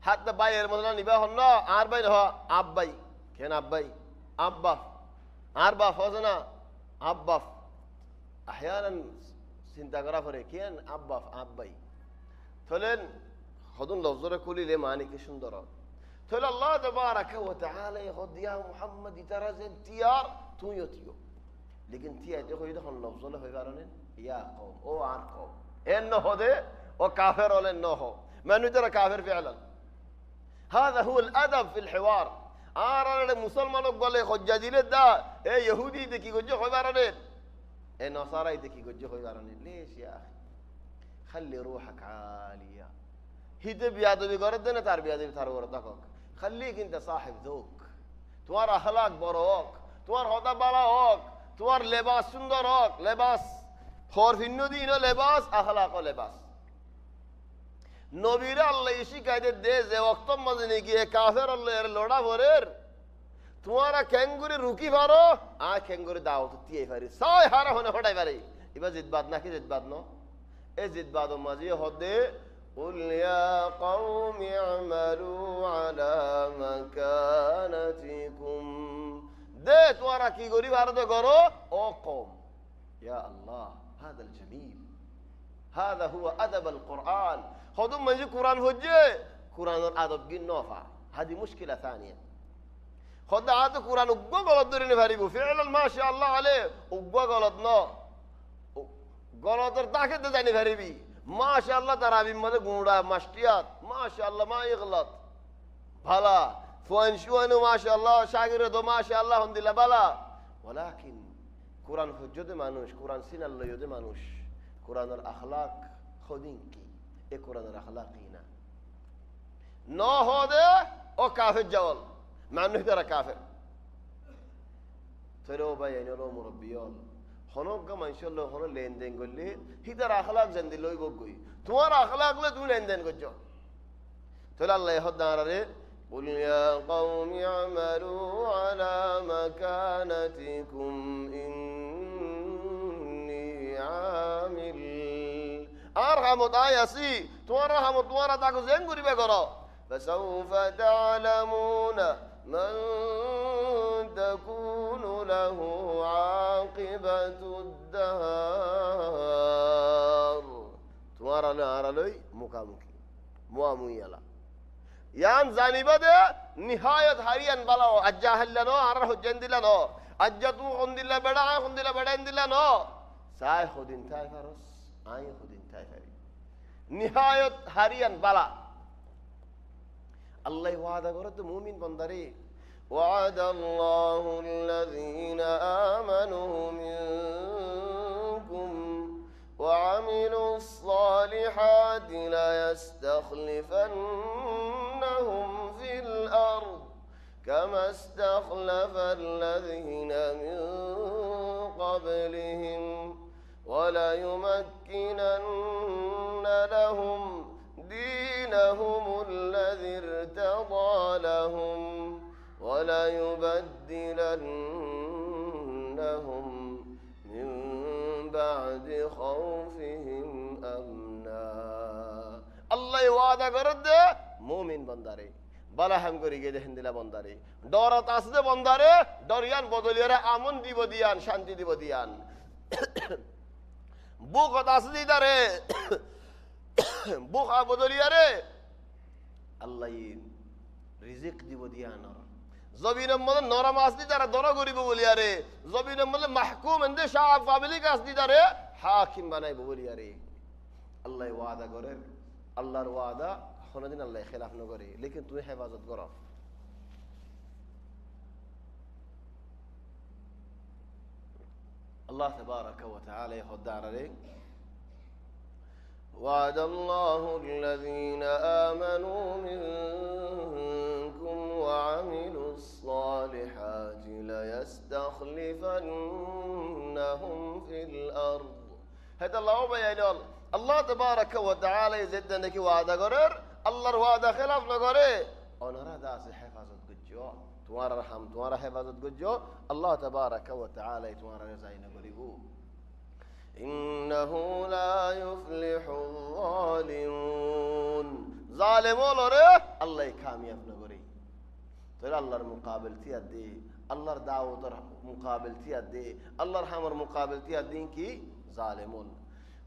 হাত বাইয়ের মতন নিবা হন না আর বাই নহ আব্বাই কেন আব্বাই আব্বা আর বাপ হজ না আব্বাফ আহয়ানান চিন্তা করা পরে কেন আব্বাফ আব্বাই থলেন হদুন লফজরে খুলিলে মানে কি সুন্দর থলে আল্লাহ তাবারাকা ওয়া তাআলা হদিয়া মুহাম্মদ ইতারাজেন তিয়ার তুইও তিও লেকিন তিয়া যে কই হন লফজলে হই কারণে ইয়া কওম ও আর কওম এন হদে ও কাফের হলেন নহ মানু তারা কাফের ফিআলান هذا هو الادب في الحوار আর মুসলমানক বলে হজ্জা দিলে দা এ ইহুদি দেখি গজ্জ হই কারণে এ নসারাই দেখি গজ্জ হই কারণে ليش يا اخي خلي روحك عاليه হিতে বিয়াদবি করে দেন তার বিয়াদবি তার উপর থাকক خليك انت صاحب ذوق তোমার اخلاق বড় হোক তোমার হদা বালা হোক তোমার লেবাস সুন্দর হোক লেবাস ফরফিন্ন দিন লেবাস اخلاق ও লেবাস নবীর আল্লাহ শিখাইতে দে যে ওয়াক্ত মজনে গিয়ে কাফের আল্লাহর লড়া ভরের তোমারা ক্যাঙ্গুরি রুকি পারো আ ক্যাঙ্গুরি দাওত দিয়ে পারি সাই হারা হনে হটাই পারি এবার জিদবাদ নাকি জিদবাদ ন এই জিদবাদ মাঝে হদে قل يا قوم اعملوا على مكانتكم দে তোমারা কি করি ভারত করো ও কওম ইয়া আল্লাহ هذا الجميل هذا هو ادب القران হদম মাঝে কোরআন হজ্জে কোরআনের আদব গিন নফা হাদি মুশকিলা ثانيه খোদা আত কোরআন উগ্গ গলত ধরে নে পারিব ফিআলাল মাশাআল্লাহ আলে উগ্গ গলত ন গলতর তাকে তো জানি পারিবি মাশাআল্লাহ তারাবির মধ্যে গুঁড়া মাস্টিয়াত মাশাআল্লাহ মা ইগলাত ভালা ফুয়ান শুয়ানু মাশাআল্লাহ শাগিরে দো মাশাআল্লাহ হন্দিলা বালা ওয়ালাকিন কোরআন হজ্জতে মানুষ কোরআন সিনাল্লাহতে মানুষ কোরআনের আখলাক খদিন কি এ কোরআনের আখলাকই না ন হদে ও কাফের জাওয়াল মানুষ তারা কাফের তৈরো ভাই আইনলো মুরব্বিয়ল হনজ্ঞ মানুষের হন লেনদেন করলে হিতার আখলাক জান দিল গই তোমার আখলাক লে তুমি লেনদেন করছো তাহলে আল্লাহ হদারে قل يا قوم اعملوا على مكانتكم إني عامل আর হামত আয়াসি তোমার হামত তোমার তাকে জেন করিবে করো فسوف تعلمون من تكون له عاقبة الدهر তোমার আরালই মুখামুখি মুয়ামুইয়ালা ইয়ান জানিবাদে নিহায়ত হারিয়ান বালাও আজ্জা হাল্লানো আর হজ্জান দিলানো আজ্জা তু হন্দিল্লা বেড়া দিলানো সাই হদিন তাই ফারস আই হদিন তাই ফারি নিহায়ত হারিয়ান বালা আল্লাহ ওয়াদা করে তো মুমিন বান্দারে وعد الله الذين آمنوا منكم وعملوا الصالحات ليستخلفنهم في الأرض كما استخلف الذين من قبلهم وليمكنن لهم دينهم الذي ارتضى لهم وليبدلنهم من بعد خوفهم أمنا الله وعده করতে মুমিন বান্দারে বালা হাম করি গে দেখেন দিলা বান্দারে ডরাত আসতে বান্দারে ডরিয়ান বদলিয়ারে আমন দিব দিয়ান শান্তি দিব দিয়ান বুকত আসদি দারে বুখা বদলিয়ারে আল্লাহ রিজিক দিব দিয়ান জবিনের মধ্যে নরম আসদি তারা দর করিব বলিয়ারে জবিনের মধ্যে মাহকুম এন্দে শাহ পাবলিক আসদি তারে হাকিম বানাইব বলিয়ারে আল্লাহ ওয়াদা করে আল্লাহর ওয়াদা কোনোদিন আল্লাহ খেলাফ না করে, লেকিন তুমি হেফাজত করো। আল্লাহ তাবারাকা ওয়া তাআলা হদারে وعد الله الذين آمنوا منكم وعملوا الصالحات ليستخلفنهم في الأرض. هذا الله بيان الله تبارك وتعالى يزدنك وعده قرر আল্লাহর ওয়াদা খেলাফ না করে ওনারা দাসে হেফাজত করছো, তোমার রহম তোমার হেফাজত করছো, আল্লাহ তাবারাকা ওয়া তাআলা তোমার রেজাই না করিব। ইন্নাহু লা ইফলিহুল যালিমুন, জালেম হলরে আল্লাহ কামিয়াব না করে। তাহলে আল্লাহর মুকাবিল তিয়া দে, আল্লাহর দাওয়াতের মুকাবিল তিয়া দে, আল্লাহর হামর মুকাবিল তিয়া দিন কি জালেমুন।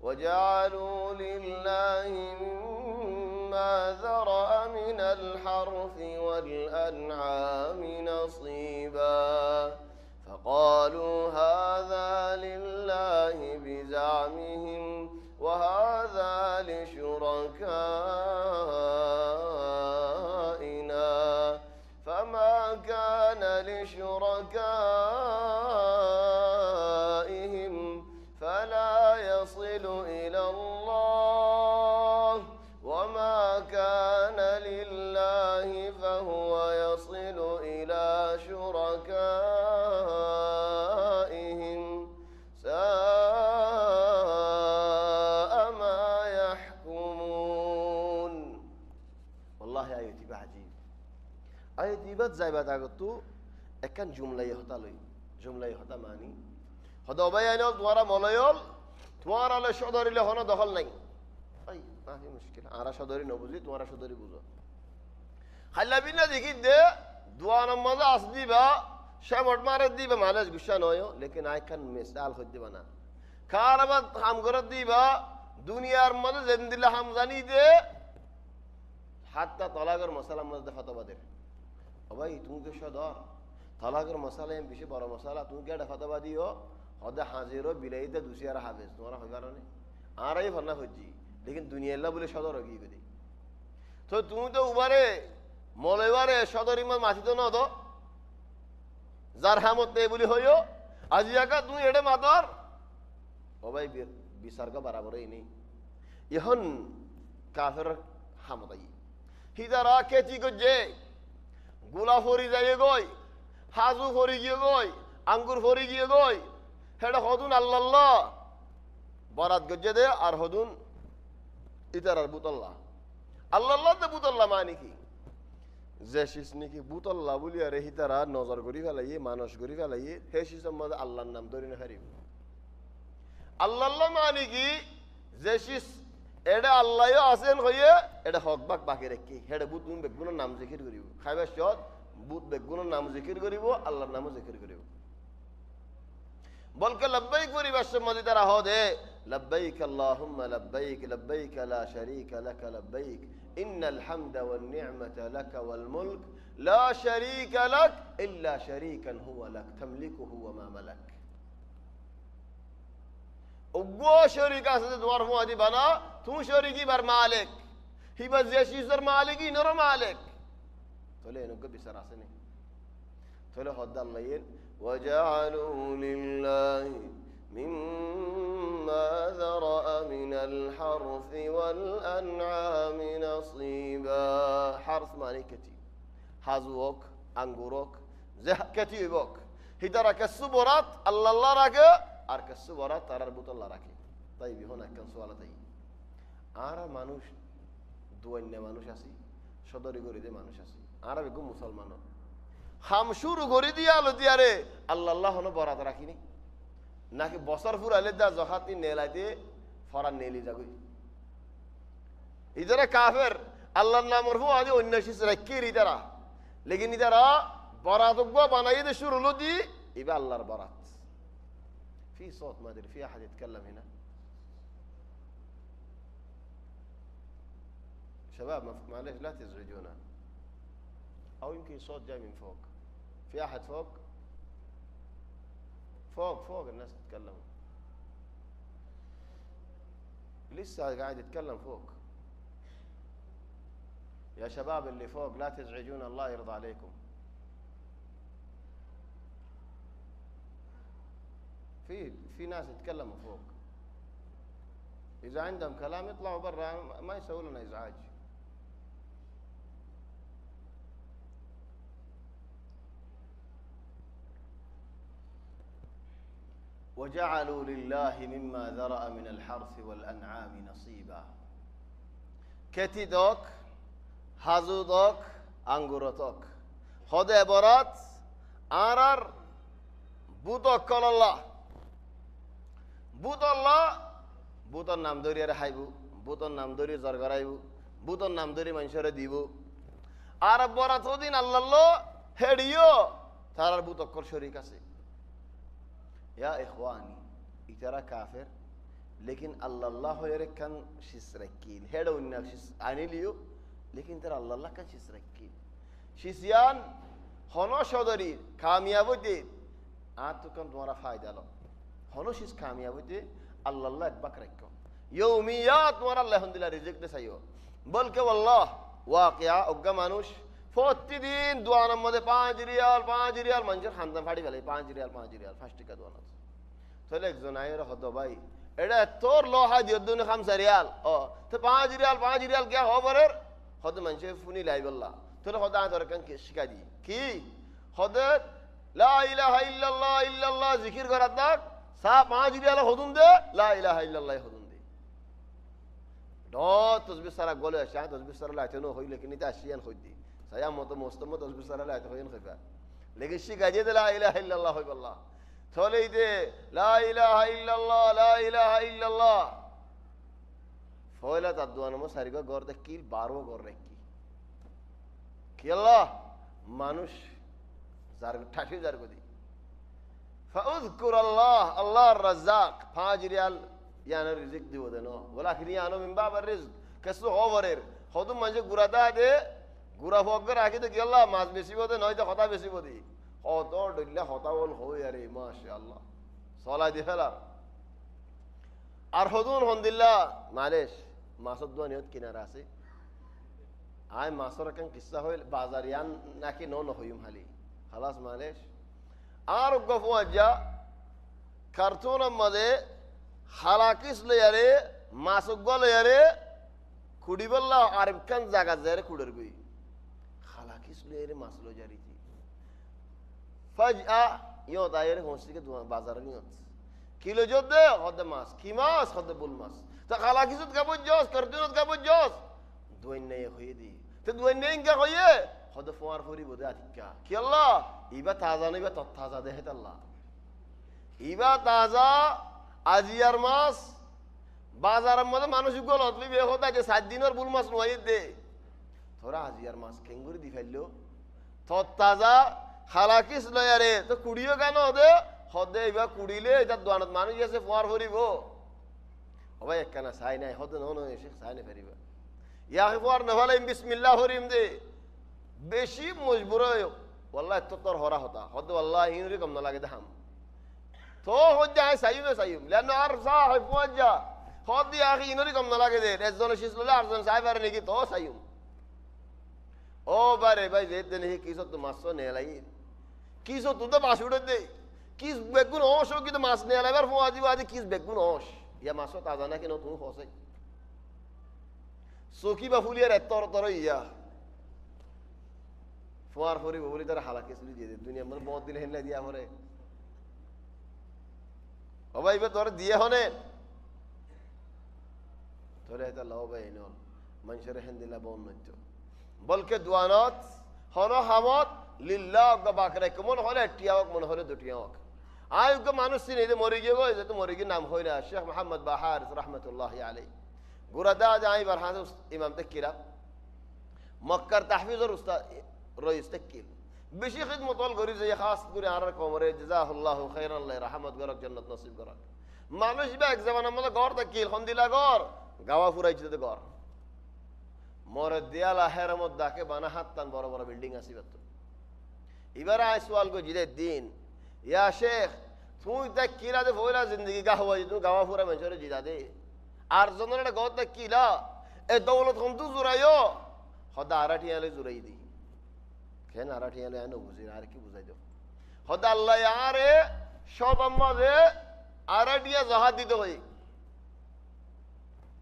وجعلوا لله مما ذرأ من الحرث والأنعام نصيبا فقالوا هذا لله بزعمهم وهذا لشركائنا فما كان لشركائهم فلا يصل إلى الله وما كان لله فهو يصل إلى شركائهم ساء ما يحكمون. والله آياتي بعجيب آياتي بات زايبات آغتو اكان جملة يهتا لي جملة يهتا ماني هذا بيانيول তোমারা মলয়ল তোমার আলে সদরিলে হনো দখল নাই, এই না কি মুশকিল আরা সদরি ন বুঝি তোমারা সদরি বুঝো খাল্লা বিনা দেখি দে দোয়া নামাজ আস দিবা শামট মারে দিবা মালেজ গুসা নয়, লেকিন আই খান মিসাল হই দিবা না খারাবাত হাম করে দিবা দুনিয়ার মধ্যে জিন্দিল্লাহ হাম জানি দে হাত্তা তালাকের মশালা মধ্যে ফতোয়া দে। ও ভাই তুমি তো সদর তালাকের মশালা এম বেশি বড় মশালা, তুমি কি এটা ফতোয়া দিও হদে হাজিরো বিলাইতে দুসিয়ার হাফেজ তোমারা হইবার না আরাই ফন্না হজ্জি, লেকিন দুনিয়াল্লাহ বলে সদর গিয়ে গেদি তো তুমি তো উবারে মলেবারে সদর ইমান মাথিত ন তো যার হামত নেই বলি হইও আজি একা তুমি এডে মাতর ও ভাই বিসর্গ বরাবরই নেই এখন কাফের হামতাই হিদারা কেচি গজে গুলা ফরি যাইয়ে গই হাজু ফরি গিয়ে গই আঙ্গুর ফরি গিয়ে গই হেডা হদুন আল্লাহ বরাত গজে দে আর হদুন ইতার আর বুতল্লাহ আল্লাহ দে বুতল্লাহ মানে কি যে শিস নাকি বুতল্লাহ বলি আর হিতারা নজর করি ফেলাইয়ে মানুষ করি ফেলাইয়ে হে শিসের মধ্যে আল্লাহর নাম ধরে না হারিব। আল্লাহ মানে কি যে শিস এটা আল্লাহও আছেন হইয়ে এটা হক বাক বাকি রেখি হেডে বুত তুমি বেগুনের নাম জিকির করিব খাইবার সৎ বুত বেগুনের নাম জিকির করিব আল্লাহর নামও জিকির করিব বলকে লব্বাইক পরিবেশের মধ্যে তারা হদে লব্বাইক আল্লাহুম্মা লব্বাইক লব্বাইক লা শারীকা লাক লব্বাইক ইন্নাল হামদা ওয়ান নি'মাতা লাক ওয়াল মুলক লা শারীকা লাক ইল্লা শারীকান হুয়া লাক তামলিকুহু ওয়া মা মালাক। ওগো শরীক আছে তোমার মুআদি বানা তুমি শরীকি বার মালিক হিবা যে শিসর মালিকি নর মালিক তাহলে এনকে বিচার আছে নি তাহলে হদ আল্লাহ وجعلوا لله مما ذرأ من الحرث والأنعام نصيبا. حرث معنی کتی حازوک انگوروک زه کتی بک هیدارا کسو برات الله راکه আর কসু বরা তারার বোতল রাখে তাই বিহন একখান সোয়ালা তাই আর মানুষ দুয়ান্য মানুষ আছি সদরি গরিদে মানুষ আছি আর বেগম মুসলমান হামশুর গরি দিয়া আলো দিয়ারে আল্লাহ হলো বরাত রাখিনি নাকি বছর ফুরাইলে দা জহাতি নেলাইতে ফরান নেলি যাগই ইদারা কাফের আল্লাহর নামর হু আদি অন্য শিস রাখির ইদারা লেকিন ইদারা বরাত বানাই দে শুরু হলো দি ইবা আল্লাহর বরাত في صوت ما ادري في احد يتكلم هنا شباب معلش لا تزعجونا او يمكن صوت جاي من فوق في احد فوق فوق الناس تتكلموا لسه قاعد يتكلم فوق يا شباب اللي فوق لا تزعجون الله يرضى عليكم. في ناس يتكلموا فوق، إذا عندهم كلام يطلعوا برا، ما يسووا لنا إزعاج. وجعلوا لله مما ذرأ من الحرث والأنعام نصيبا. খেতি দক, হাজু দক, আঙ্গুর দক, হদে বরাত আর বুতক কল্লাহ, বুতল্লাহ, বুতর নাম ধরিয়ারে খাইবু, বুতর নাম ধরি জ্বর করাইবু, বুতর নাম ধরি মানুষরে দিব। আর বরাত দিন আল্লাহ হেডিও তার বুতক্কর শরীক আছে। या इखवानी इतरा काफिर लेकिन अल्लाह होयर कन शिसरकील हेडो उन्ना शिस आने लियो लेकिन तेरा अल्लाह का शिसरकील शिसियान होनो शोदरी कामयाब दे आ तो कम तुम्हारा फायदा लो होनो शिस कामयाब दे अल्लाह बकरक को यौमियात तुम्हारा अल्हम्दुलिल्लाह रिज़्क दे सयो बल्कि वल्लाह वाक़या उग्गा मानुष প্রতিদিন দোয়ানার মধ্যে 5 রিয়াল মানুষের খানদান ফাড়ি ফেলে 5 রিয়াল 5 টাকা দোয়ানা। তাহলে একজন আয়ের হদ ভাই এটা তোর লোহা দিয়ে দুনে 5 রিয়াল ও তো 5 রিয়াল কে খবরের হদ মানুষে ফুনি লাই বললা তাহলে হদ আদর কান কি শিখা দি কি হদ লা ইলাহা ইল্লাল্লাহ জিকির করার দাক সা 5 রিয়াল হদুন দে লা ইলাহা ইল্লাল্লাহ হদুন দে দ তসবিহ সারা গলে আসা তসবিহ সারা লাইতে নো হইলে কি নিতে ASEAN হইদি saya mau tosbih sara la to hoyin khifa lekin shi gaje de la ilaha illallah hoy wallah thole ide la ilaha illallah foila tadwan mo sariga gor de kil baro gor rekki ki allah manush zar ঠাঠি jar godi fa uzkur allah ar-razzaq 5 riyal yana rizq dibo deno walakin yana min bab ar-rizq kasu hoverer hodum manje gurada de গুড়া ফকর রাখি তো কি আল্লাহ মাছ বেশি বোধে নয়তো হতা বেশি বোধি হত ডইলা হতা বল হই আরে মাশাআল্লাহ সলাই দি ফেলা আর হদুন হন্দিল্লাহ মালেশ মাছর দোয়া নিয়ত কিনারা আছে আয় মাছর কেন কিসা হইল বাজারিয়ান নাকি ন হইম হালি খালাস মালেশ আর গফু আজ্জা কার্টুন মধ্যে হালাকিস লয়ারে মাছক গলয়ারে কুড়িবল্লা আর কান জায়গা যায় কুড়ের গই इसलिए मसलो जारी थी फजा यो दायर होंसी के बाजार नहीं होत किलो जो दे हद मास की मास हद बुल मास तो खाला की सुद का बुझोस करदुनत का बुझोस दोइन नहीं होई दी तो दोइन नहीं क्या होई हद फुआर फुरी बोदे आतिका कि अल्लाह इबा ताजा नहीं बा ताजा दे है अल्लाह इबा ताजा আজিয়ার মাস বাজারের মধ্যে মানুষ গুলো হতলি বে হতা যে 7 দিনের বুল মাস নয় দে थोड़ा আজিয়ার মাছ কেঙ্গুরি দি ফেললো তো তাজা হালাকিস লয়ারে তো কুড়িও কেন হদে হদে ইবা কুড়িলে এটা দোয়ানত মানুষ আছে ফোয়ার ফরিব ও ভাই একখানা সাই নাই হদে নন এসে সাই না ফেরিবা ইয়া ফোয়ার না ভালাই বিসমিল্লাহ হরিম দে বেশি মজবুর হয় ওয়াল্লাহ তো তোর হরা হতা হদে ওয়াল্লাহ ইনরি কম না লাগে দাম তো হজ্জা সাইয়ুম সাইয়ুম লানো আর সাহিব ওয়াজ্জা হদি আখি ইনরি কম না লাগে দে একজন শিসললে আরজন সাহেবের নাকি তো সাইয়ুম ओ बारे भाई जेद नहीं किसो तो मासो ने लाई किसो तू तो मास उड़े दे किस बेगुन होश हो कि तो मास ने लाई बार फुआदी वादी किस बेगुन होश या मासो ताजा ना कि नो तू होसे सोकी बाफुलिया रहता और तरो या फुआर फुरी बोली तेरा हालात किस लिए दे दुनिया में बहुत दिन हिलने दिया हो रहे ओ भाई बे तोरे दिए होने तोरे तो लो भाई नो मंशरे हिंदिला बोल मत বলকে দোয়ানত হনো হামত লিল্লাহ গবাকরে কেমন হলে টিয়াওক মন হলে দুটিয়াওক আয়ুক মানুষ চিনি যে মরে গিয়ে গো যে তো মরে গিয়ে নাম হই না শেখ মোহাম্মদ বাহার রাহমাতুল্লাহি আলাইহি গুরাদা যাই বারহান ইমাম তাকিরা মক্কার তাহফিজর উস্তাদ রইস তাকিল বেশি খিদমত ওয়াল গরি যে খাস করে আর কোমরে জাযাহুল্লাহু খাইরান লা রাহমাত গরক জান্নাত নসিব গরক মানুষ বা এক জামানার মধ্যে গর তাকিল হন্দিলা গর গাওয়া ফুরাইছে তো গর मोरे दियाला हेरमत दाके बना हाथ तन बड़ा बड़ा बिल्डिंग आसी बत्तो इबारा इस सवाल को जिले दिन या शेख तू तक किला दे फोला जिंदगी का हुआ तू गावा पूरा मंचरे जिदा दे आर जनरे गौत तक किला ए दौलत हम तू जुरायो হদা আরাটিয়ালে জুড়াই দিই কেন আরাটিয়ালে আনো বুঝি আর কি বুঝাই দাও হদা আল্লাহ আরে শতম্মদে আরাটিয়া জহাদ দিতে হয়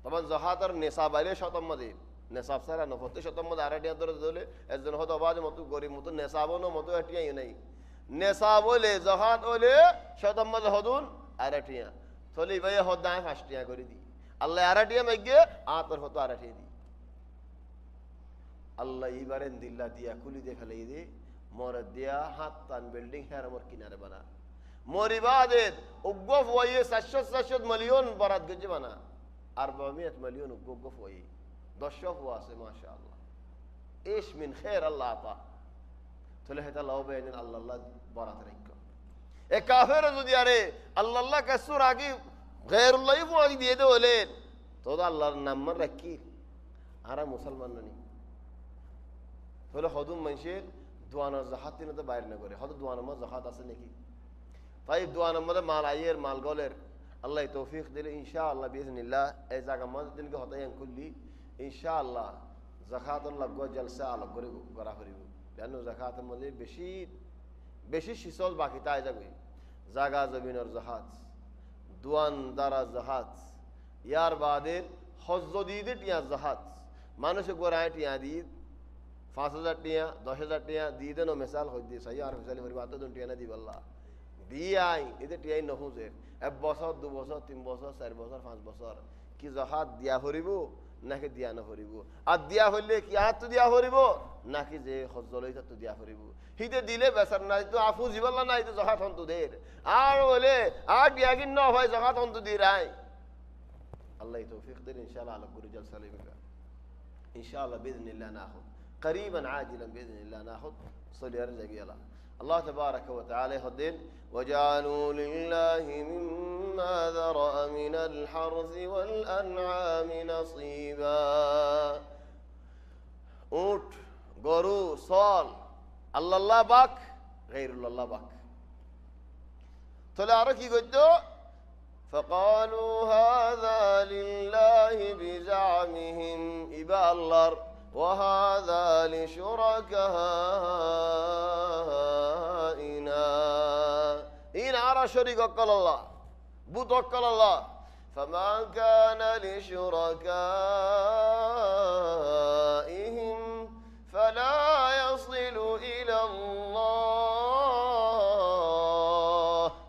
তখন জহাদ আর নেশাব আইলে শতম্মদে নেশাব সারা নফতে শতম্মদে আরাটিয়া ধরে ধরলে একজন হয়তো অবাজ মতো গরিব মতো নেশাবনো মতো আটিয়াই নাই নেশাব হলে জহাদ হলে শতম্মদে হদুন আরাটিয়া থলে ভাই হদায় ফাঁসটিয়া করে দিই আল্লাহ আরাটিয়া মেঘে আতর হতো আরাটিয়া দিই আল্লাহ ইবারেন দিল্লা দিয়া কুলি দেখালে দে মর দিয়া হাত টান বিল্ডিং হেরামর কিনারে বানা মরিবাদের উগ্গফ ওয়ে 700 মিলিয়ন বরাদ গজে বানা 400 মিলিয়ন উগ্গফ ওয়ে দশক ওয়াসে মাশাআল্লাহ ইশ মিন খায়র আল্লাহ আতা তলে হেতা লাও বেন আল্লাহ বরাত রাখো এ কাফের যদি আরে আল্লাহ কাসুর আগে গায়রুল্লাহ ওয়াজি দিয়ে দে বলেন তো আল্লাহর নাম রাখি আরা মুসলমান ননি তাহলে হদুম মানুষের দোয়ানোর জাহাত তিনি তো বাইরে না করে হয়তো দোয়ানোর জাহাত আছে নাকি তাই দোয়ানোর মধ্যে মাল আইয়ের মাল গলের আল্লাহ তৌফিক দিলে ইনশাআল্লাহ বিইজনিল্লাহ এই জায়গা মধ্যে দিনকে হতাই খুললি ইনশাআল্লাহ জাকাতুল্লাহ গো জলসা আলোক করে করা করিব কেন জাকাতের মধ্যে বেশি বেশি শিসল বাকি তাই যাবে জাগা জমিনের জাহাজ দোয়ান দ্বারা জাহাজ ইয়ার বাদের হজ্জ দিয়ে টিয়া জাহাজ মানুষে গোড়ায় টিয়া দিয়ে 5,000 টিয়া 10,000 টিয়া দিয়ে দেন মেসাল হয়ে দিয়ে সাই আর ফেসালি ভরি বাত টিয়া না দিব আল্লাহ দিয়ে আই এতে টিয়াই নহুজের 1 বছর 2 বছর 3 বছর 4 বছর 5 বছর কি জাহাজ দিয়া হরিব নাকি দিয়া না হরিব আর দিয়া হইলে কি আর তো দিয়া হরিব নাকি যে হজ্জ লইতা তো দিয়া হরিব হিতে দিলে বেসার নাই তো আফু জিবাল্লা নাই তো জাহাজ হন্তু দের আর বলে আর দিয়া কিন না হয় জাহাজ হন্তু দি রাই আল্লাহ তৌফিক দেন ইনশাআল্লাহ আলো করে জলসা লইবা ইনশাআল্লাহ বিইذنিল্লাহ নাহুদ قريبا عاجلا باذن الله ناخذ صلي ارزق يلا الله تبارك وتعالى هدين وجعلوا لله مما ذرأ من الحرث والانعام نصيبا اوت গরু সল আল্লাহ পাক গায়রুল্লাহ পাক তাহলে আর কি কইতো فقالوا هذا لله بزعمهم ইবা আল্লাহর وهذا لشركائنا إن أرى شريك وكل الله بوت وكل الله فما كان لشركائهم فلا يصل إلى الله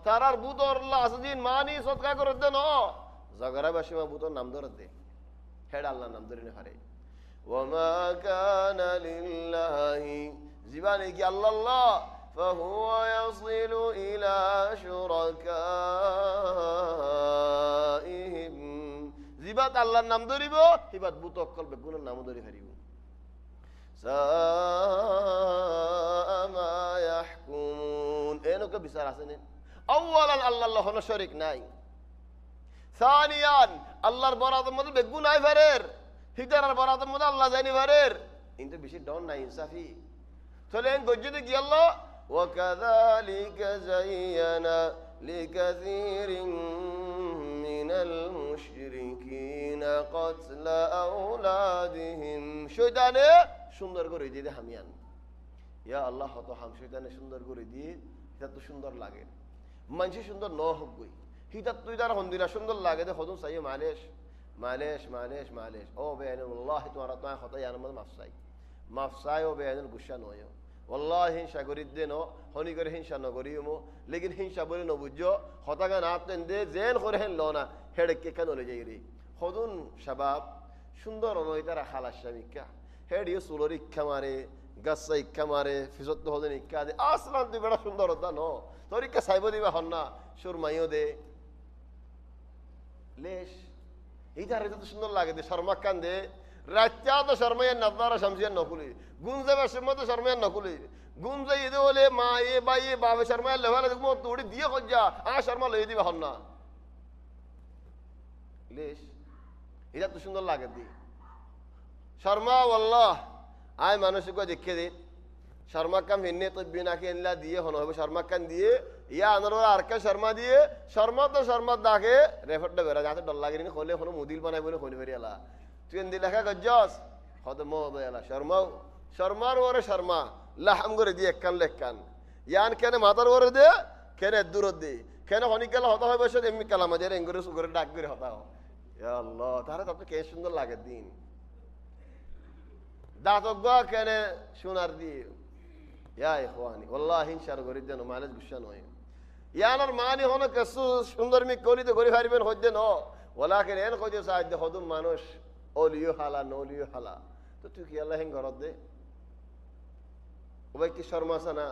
ترى بوتور الله سدين ماني صدقة كردنا زغرا بشما بوتور نام درد هذا الله نام درين هاري وما كان لله زباني كي الله فهو يصل إلى شركائهم زبات الله نام دريبو هبات بوتوكل بكون نام دري فريبو ساء ما يحكمون إنك بسار حسنين أولا الله هنا شريك ناي ثانيا الله البراد مدل بكون ناي فرير হিতার বরাতের মধ্যে আল্লাহ জানি পারের কিন্তু বেশি ডন নাই ইনসাফি চলেন গজ্জতে কি আল্লাহ وكذلك زينا لكثير من المشركين قتل أولادهم শয়তানে সুন্দর করে দিয়ে হামিয়ান ইয়া আল্লাহ তো হাম শয়তানে সুন্দর করে দিয়ে এটা তো সুন্দর লাগে মানুষ সুন্দর ন হবই হিতাত তুই তার হন্দিরা সুন্দর লাগে দে হদুন সাইয়ে معلش او بين والله تورطنا خطايا انا مفساي مفساي او بين الغشان هو والله হিংসা করি দেনো হনি করে হিংসা ন করিমো লেকিন হিংসা বলে ন বুঝো হতাগা না তেন দে জেন করে হেন লনা হেডে কে কেন লই যাই রে হদুন শাবাব সুন্দর নয় তারা খালাস শামিকা হেড ইউ সুলর ইচ্ছা মারে গাছা ইচ্ছা মারে ফিজত হদুন ইচ্ছা দে আসলাম তুই বড় সুন্দর হতা ন তোর ইচ্ছা সাইব দিবা হন না সুরমাইও দে লেশ এইটার এটা তো সুন্দর লাগে দে শর্মা কান দে রাত্যা তো শর্মাইয়ার নাদারা শামসিয়ার নকুলি গুঞ্জে বাসের মতো শর্মাইয়ার নকুলি গুঞ্জে ইদে বলে মা এ বাই এ বাবে শর্মাইয়ার লেভালে দেখবো তোড়ি দিয়ে খজ্জা শর্মা লই দিবা হন না লেশ এটা তো সুন্দর লাগে দি শর্মা আল্লাহ আয় মানুষকে দেখে দে শর্মা কাম হিন্নে তো বিনাকে এনলা দিয়ে হন হবে শর্মা কান দিয়ে ইয়া আনার আর কা শর্মা দিয়ে শর্মা তো শর্মা দাকে রেফারটা বেরা যাতে ডর লাগে নি খোলে হলো মুদিল বানাই বলে খোলে ফেরিয়ালা তুই এন দিলাখা গজ্জস হদ মহদয়ালা শর্মাও শর্মার ওরে শর্মা লাহাম করে দিয়ে একখান লেখান ইয়ান কেন মাথার ওরে দে কেন দূরত দে কেন হনিকাল হতা হয় বসে এমনি কালাম মাঝে এঙ্গুরে সুগরে ডাক করে হতা হয় আল্লাহ তাহলে তো কে সুন্দর লাগে দিন দাঁতজ্ঞ কেন সোনার দিয়ে ইয়া ইখওয়ানি ওয়াল্লাহি ইনশাআল্লাহ গরি দেন মালেজ গুশা নয় ইয়ানার মানি হনো কেসু সুন্দর মি কলিতে গরি হারিবেন হজ্জে ন ওলাকিন এন খোঁজে সাহায্য হদুম মানুষ অলিও হালা নলিও হালা তো তুই কি আল্লাহ হেন ঘরত দে ওই কি শর্মাসা না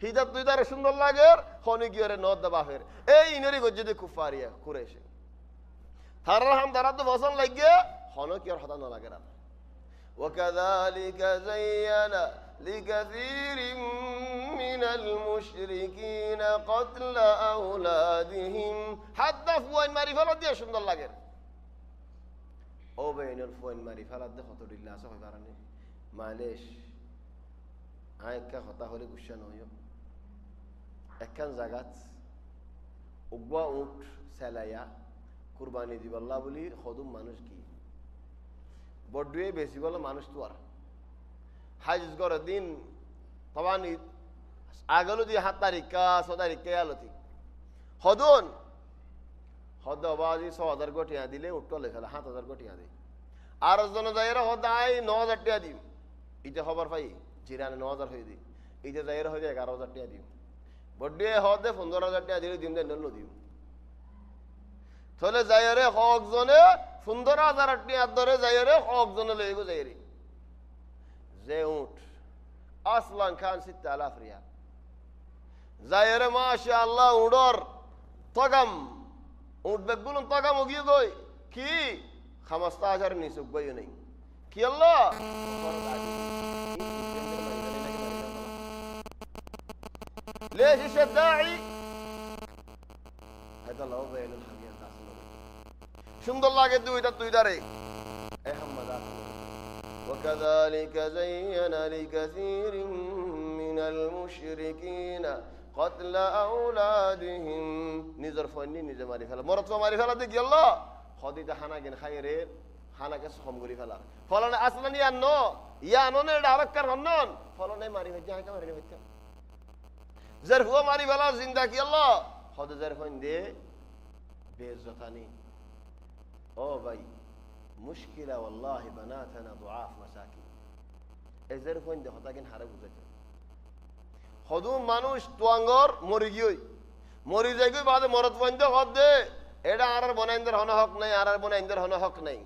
হিদাত তুই তার সুন্দর লাগে হনি গিয়ে নদ দা বাফের এই ইনরি গজ্জে দে কুফারিয়া কুরাইশে তারা হাম তারা তো বসন লাগে হনো কি আর হতা না লাগে না وكذلك زين لكثير من المشركين قتل أولادهم حتى فوين ماري فلاد دي সুন্দর লাগে ও বেইনুল ফোন মারি ফেলাত দে কত দিল্লা আছে হয় কারণে মালেশ আয়কা হতা হলে গুসা নয় একখান জাগাত উগবা উঠ সেলাইয়া কুরবানি দিবাল্লাহ বলি হদুম মানুষ কি বড়ুয়ে বেশি বলো মানুষ তো আর হাজ গড় দিন তবান আগলো দিয়ে 7 তারিখা 6 তারিখে আলোতি হদুন হদবাজি 6000 গটিয়া দিলে উঠলে ফেলা 7000 গটিয়া দেয় আর জন যাইরা হদাই 9000 টাকা দিম ইতে খবর পাই জিরানে 9000 হয়ে দি ইতে যাইরা হয়ে 11000 টাকা দিম বড়ে হদে 15000 টাকা দিলে দিম দেন নল দিম তাহলে যাইরে হক জনে 15000 টাকা ধরে যাইরে হক জনে লইগো যাইরি যে উঠ আসলান খান 6000 রিয়াল যাইরে মাশাআল্লাহ উড়র তগম উঠ বেগুন তগম গিয়ে গই কি 55000 নিচে গই নাই কি আল্লাহ ليش الداعي هذا الله بين الحقيقة সুন্দর লাগে দুই দারে وكذلك زين لكثير من المشركين قتل أولادهم نزر فني نزر ماري فلا مرت ماري فلا دي الله خدي ده حنا جن خيره حنا كس خم غري فلا فلان أصلا يا نو نه دارك كر هنن فلان ماري فجاه كم ماري فجاه زرف هو ماري فلا زنده كي الله خد زرف عنده بيزتاني او باي مشكلة والله بناتنا ضعاف مساكين زرف عنده خدا كن حرب وزك خدوم মানুষ তোয়াঙ্গর মরি গিয়ে মরি যাই গই বাদে মরত বন্ধে হদ দে এটা আর বনাইন্দের হন হক নাই আর বনাইন্দের হন হক নাই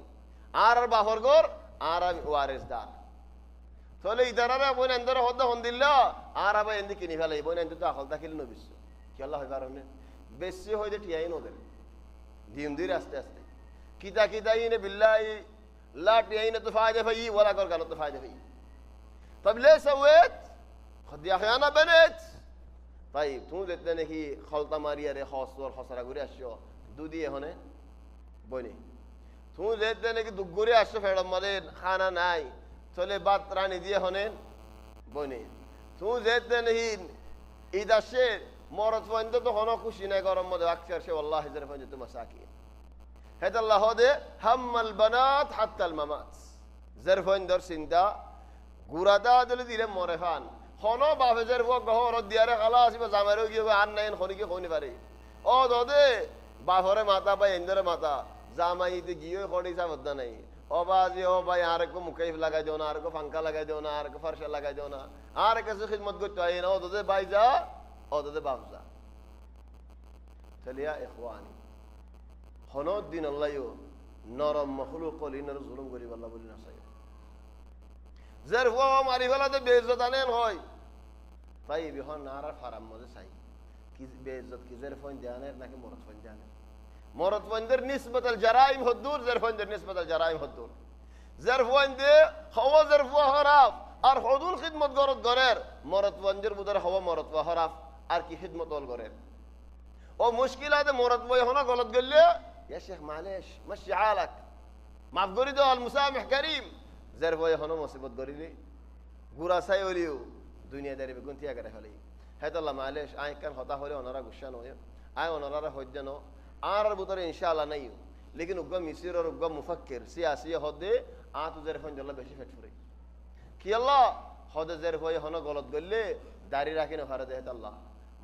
আর বাফর গর আর ওয়ারিসদার তাহলে ইদারারে বনাইন্দের হদ হন দিল্লা আর আবার এন্দি কিনি ফেলে বনাইন্দের তো আকল তাকিল নবিস কি আল্লাহ হয় কারণে বেশি হইতে টিয়াই নদের দিন দিন আস্তে আস্তে কিতা ইনে বিল্লাহি লা টিয়াই না তো ফায়দা ফাই ওয়ালা কর গানো তো ফায়দা ফাই طب ليه سويت خد يا اخي انا بنت طيب تو زدنا هي خلطه ماريا ري خاصور خسرا غوري اشيو دودي هونه بني تو زدنا কি দুগুরে আসছে ফেড়ম মালে খানা নাই চলে বাত রানি দিয়ে হনেন বনে তো زدنا هي ইদাসে মরত বন্ধ তো হন খুশি নাই গরম মধ্যে আকসার সে والله হাজার ফঞ্জ তো মাসাকিন هذا الله هذا هم البنات حتى الممات زرفون در سندا غورادا دل দিলে মরে ফান হন বাফেজের বক গহর দিয়ারে খালাস বা জামারও গিয়ে আন নাইন খনিকে খনি পারে ও দদে বাফরে মাথা বা ইন্দরে মাথা জামাইতে গিয়ে খড়ি সাবদ নাই ও বাজি ও ভাই আর কো মুকাইফ লাগাই দাও না আর কো পাঙ্খা লাগাই দাও না আর কো ফারশা লাগাই দাও না আর কাছে খিদমত করতে হয় না ও দদে ভাই যা ও দদে বাপ যা চলিয়া ইখওয়ানি হনদ দিন আল্লাহও নরম মখলুক লিনার জুলুম গরিব আল্লাহ বলি না চাই জারফা মারি ফেলাতে বেইজ্জত আনেন হয় তাই বিহন আর ফারাম মধ্যে চাই কি বেইজ্জত কি জারফান জানের নাকি মরদ ফান জানের মরদ ফানদের নিসবত আল জারাইম হদ্দুর জারফানদের নিসবত আল জারাইম হদ্দুর জারফান দে হওয়া জারফা হরাফ আর হদুল খিদমত গরত গরের মরদ ফানদের বুদার হওয়া মরদ হরাফ আর কি খিদমত অল গরের ও মুশকিলাতে মরদ বই হনা গলত গেলে يا شيخ معلش مشي حالك معف قريدو المسامح كريم زرفو يخونو مصيبت قريدي قرا سايوليو دنيا داري بكون تيا كده خلي هذا الله معلش آي كان خطا هولي ونرى قشانو آي ونرى حجانو آر بطر إن شاء الله نيو لكن أقوم يصير أقوم مفكر سياسي هدي তো জের ফোন দিল্লা বেশি ফেট ফুরে কি আল্লাহ হদে জের ফয়ে হন গলত গললে দাড়ি রাখি না ফারে দেহ আল্লাহ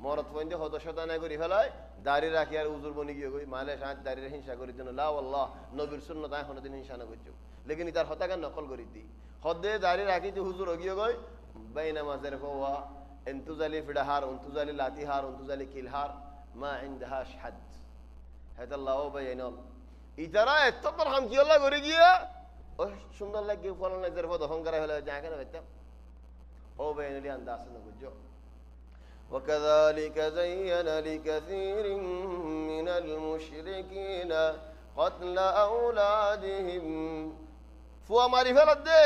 মরত ফোন দিয়ে হদ সদানা করি ফেলায় দাড়ি রাখি আর উজুর বনি গিয়ে গই মালে সাঁত দাড়ির হিংসা করি দিন লা আল্লাহ নবীর সুন্নত আয় হন দিন হিংসা না করছো লেকিন তার হতাকে নকল করি দি হদে দাড়ি রাখি যে হুজুর গিয়ে গই বাইনামা জের ফওয়া انتزالي فدهار انتزالي لاتيهار انتزالي كيلهار ما عندهاش حد هذا الله بينال ইতারা এতবার হাম কি আল্লাহ করে গিয়া ও সুন্দর লাগে ফলন এর পদ হংকার হলো যা কেন বেতা ও বেনলি আন্দাজ না বুঝো وكذلك زين لكثير من المشركين قتل اولادهم فوا معرفه ده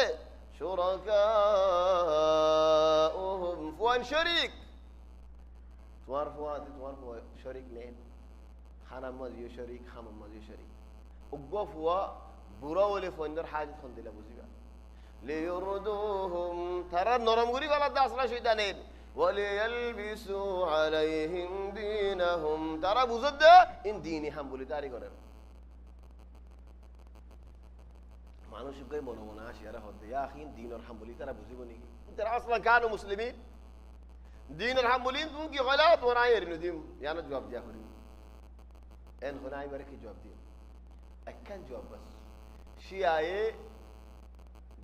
شركاؤهم فوان شريك তোমার শরীক নেন খানা মাজিও শরীক হামাম মাজিও শরীক উগ্গ ফুয়া বুড়া বলে ফন্দর হাজির ফোন দিলে বুঝিবা লিয়ুরদুহুম তারা নরম করি গলা দাসরা শয়তানের ওয়ালিয়ালবিসু আলাইহিম দীনহুম তারা বুঝদ দে ইন দীনিহাম বলি তারি করেন মানুষ গই মনে মনে আসিয়ারা হদ ইয়া আখিন দীন আর হাম বলি তারা বুঝিব নাকি তারা আসলা কানু মুসলিমিন دين الحمولين تون کی غلط ہونا ہے ردیم یعنی جواب دیا کری ان خنائی برے کی جواب دیا اکن جواب بس شیعہ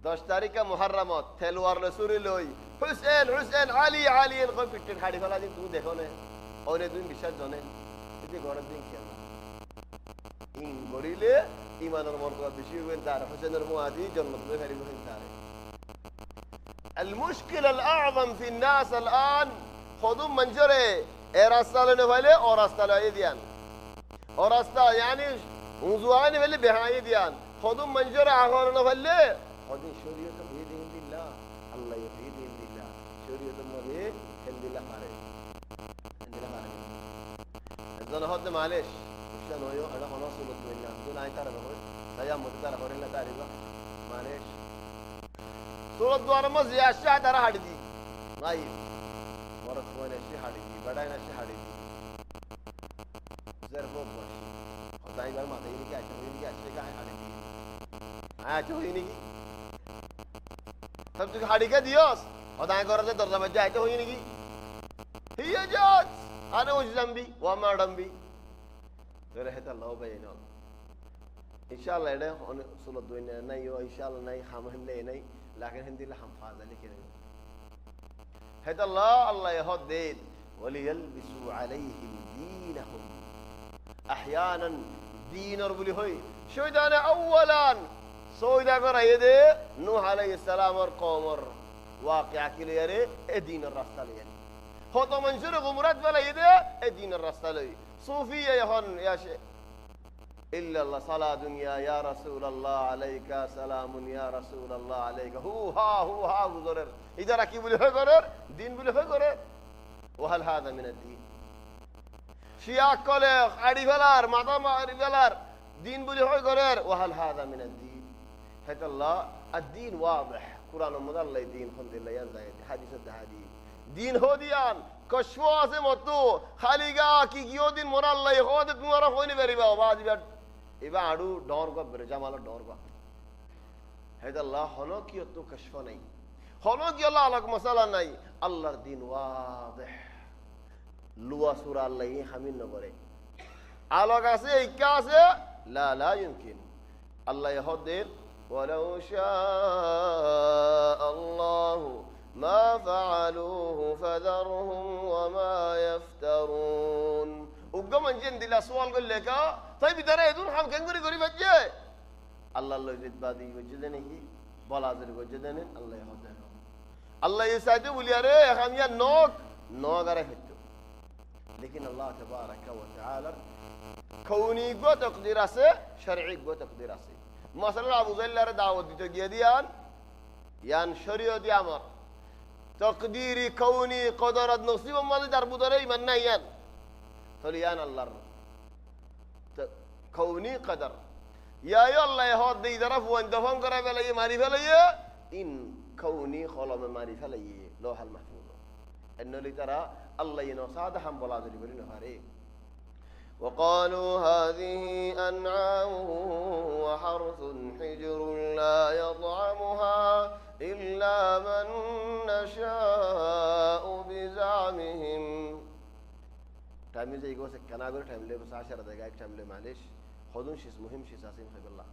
10 تاریخ کا محرمات تلوار رسول لوی حسین حسین علی علی ان کو پٹن کھاڑی والا دین تو دیکھو نے اور دین بشاد جنے تے گورن دین کیا ان گوریلے ایمان اور مرتبہ بشی وین دار حسین اور موادی جنت میں غریب ہیں سارے المشكلة الأعظم في الناس الآن خذوا منجرة إرسال نفعله أو رسال أيديان أو رسال يعني وزوان نفعله بهايديان خذوا منجرة آخر نفعله خذوا شريعة بيدين الله الله يبيدين الله شريعة مبيه هند الله ماره هند الله ماره إذا نهض معلش عشان هو أنا خلاص ولد ويننا دون أي ترى بقول لا يا متدار خورين لا تعرفه معلش سورة دوار ما زياشة ترى هادي ناي مرة خوانة شيء هادي بداينا شيء هادي زربو بس خداي بار ما تيجي كي أشوفه كي هادي أشوفه نيجي تب تك هادي كديوس خداي كورة درجة بجا أشوفه نيجي هي جات أنا وش ذنبي وما ذنبي رحت الله بيننا إن شاء الله إذا هون سورة دوينا نايو إن شاء الله ناي خامن لي لكن هندي لهم فاضل لكن هذا الله يهدد وليلبسوا عليهم دينهم أحيانا دين ربلي هوي شو دانا أولا سو إذا قرأ يده نوح عليه السلام والقومر واقع كل يري الدين الرسالة يعني هو منشور غمرات ولا يده الدين الرسالة صوفية يهون يا شيء إلا الله صلاة دنيا يا رسول الله عليك سلام يا رسول الله عليك هو ها غزرر إذا ركب له غرر دين بله غرر وهل هذا من الدين شيعة كله عريفلار ماذا ما عريفلار دين بله غرر وهل هذا من الدين هذا الله الدين واضح قرآن ومدى الله دين الحمد لله ينزل حديث الحديث دين هو ديان كشفوا سے متو خالقا کی کیو دین مر اللہ خود تمہارا ہوئی نہیں بری بابا بعد এবার আড়ু ডর গো বেরজামালা ডর গো হেদ আল্লাহ হলো কি তো কশফ নাই হলো কি আল্লাহ আলাক মাসালা নাই আল্লাহর দিন ওয়াজিহ লুয়া সূরা আল্লাহ হামিন নগরে আলোক আছে ইকা আছে লা ইমকিন আল্লাহ ইহদের ওয়ালাউ শাআ আল্লাহ মা ফাআলুহু ফাযারহুম ওয়া মা ইফতারুন উগমন জিন দিলা সওয়াল করলে কা طيب إذا رأيتون هم كن غري بجة الله يزيد بادي وجدني هي بلازر وجدني الله يهدنا الله يساعده ولياره هم يا نوك رهيتو لكن الله تبارك وتعالى كوني قو تقدير أسه شرعي قو تقدير أسه مثلا أبو ذل دعوة تجديان يان شريعة دي أمر تقديري كوني قدرت نصيب ما لي دربو دري من نيان تليان الله كوني قدر يا الله يهود دي ظرف وان دفن قرا بلاي ماري فلاي ان كوني خلم ماري فلاي لوح المحفوظ انه اللي ترى الله ينصاد هم بلا ذي بلين هاري وقالوا هذه أنعام وحرث حجر لا يطعمها إلا من نشاء بزعمهم. تعمل زي جوز الكناغر تعمل له بس 10 دقائق تعمل له معلش خذون شيء مهم شيء ساسين خير الله.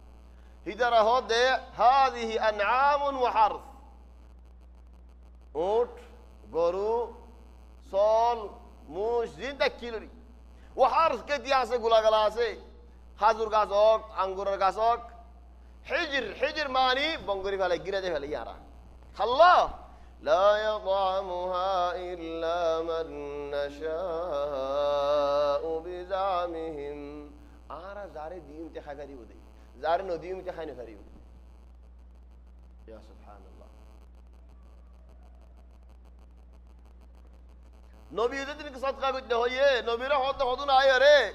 هيدرا هود هذه أنعام وحرث أوت غرو سول موش زين تكيلري وحرث كديا سه غلا غلا سه خازور غاسوك أنغور غاسوك حجر ماني بنغوري فعلي غيره ده فعلي يارا خلا لا يطعمها إلا من نشاء بزعمهم. آرا زاري ديم تخاغري ودي زاري نو ديم تخاين فريو. يا سبحان الله. نبي يدين كصدقة قد هويه نبي راه هذون آيره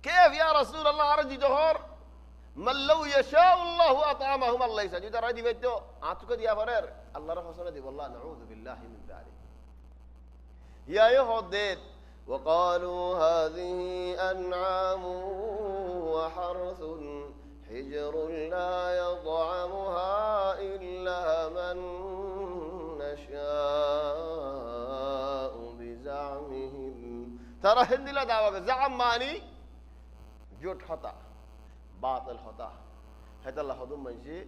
كيف يا رسول الله عرضي دهور من لو يشاء الله أطعمهم الله يسجد ردي بدو عاتك يا فرير الله رح وصلنا دي والله نعوذ بالله من ذلك. يا يهودين وقالوا هذه أنعام وحرث حجر لا يطعمها إلا من نشاء بزعمهم. ترى هندي لا دعوة زعم ماني جوت حطا باطل حطا هذا الله خدوم منشي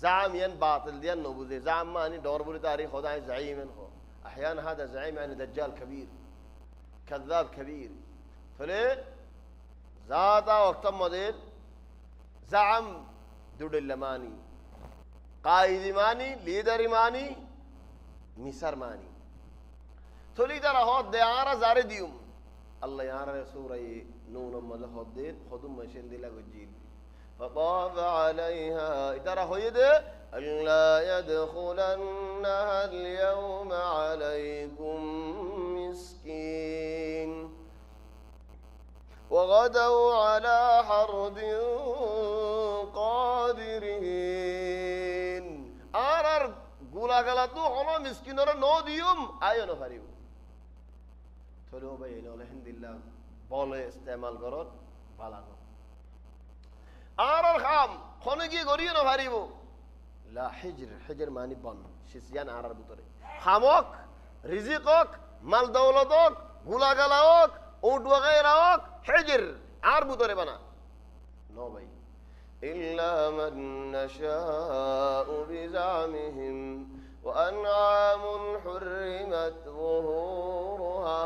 زعم ين باطل ديان نبوذي زعم ماني دور بولي تاريخ خدا زعيم هو أحيانا هذا زعيم يعني دجال كبير كذاب كبير فليه زادا وقت مدين زعم دودل ماني قائد ماني ليدر ماني مصر ماني تولي ترى هاد ديارة زار ديوم الله يارا سورة نون مله هدين خدوم مشين دلا وجيل فطاف عليها ترى هيد ألا يدخلنها اليوم عليكم مسكين وغدوا على حرد قادرين. آرر غولا غلطو هنا مسكين اور نو ديوم آيو نفريو थोड़ो भाई अल्हम्दुलिल्लाह बोले इस्तेमाल करो बाला को आरर खाम खोने की गोरियो न भारी वो ला हिजर मानी बन शिष्यान आरर बुतरे खामोक रिजिकोक माल दौलतोक गुला गलाओक ऊँट वगैरह हिजर आर बुतरे बना नो भाई इल्ला मन नशाउ बिज़ामिहिम وأنعام حرمت ظهورها.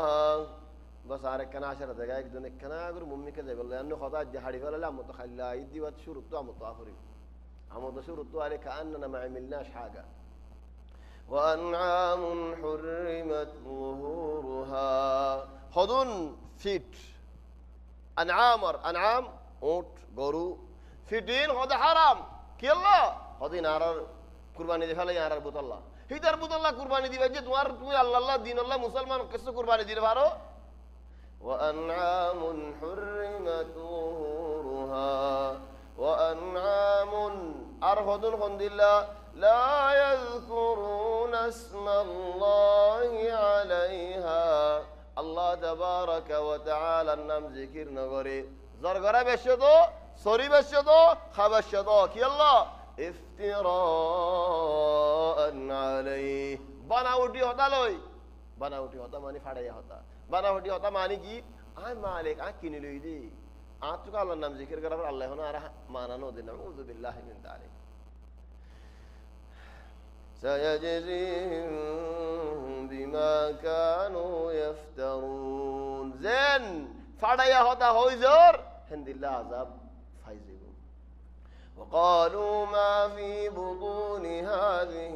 بس عارف كنا 10 دقائق دون كنا أقول ممي كذا يقول لأنه خطأ جهاري فلا لا متخلى يدي وتشرط تو متأخرين أما تشرط تو عليه كأننا ما عملناش حاجة. وأنعام حرمت ظهورها خذون فيت أنعام أوت غرو فيتين هذا حرام كي الله هذه نار কুরবানি দিয়ে ফেলে আর বুতাল্লাহ হিদার বুতাল্লাহ কুরবানি দিবে যে তোমার তুমি আল্লাহ দিন আল্লাহ মুসলমান কিছু কুরবানি দিতে পারো وأنعام حرمت ظهورها وأنعام أرهد خندلا لا يذكرون اسم الله عليها. الله تبارك وتعالى النام ذكر نغري زرغرة بشدو سوري بشدو خبشدو كي الله افتراء عليه बनावटी होता लोई बनावटी होता मानी फाड़ाया होता बनावटी होता मानी की आय मालिक आ किन लोई दी आ चुका अल्लाह नाम जिक्र करा पर अल्लाह होना रहा माना नो दिन नऊज़ु बिल्लाहि मिन ज़ालिक. سيجزيهم بما كانوا يفترون. زين फाड़ाया होता होई जोर हिंदिल्ला अज़ाब फाइज़. وقالوا ما في بطون هذه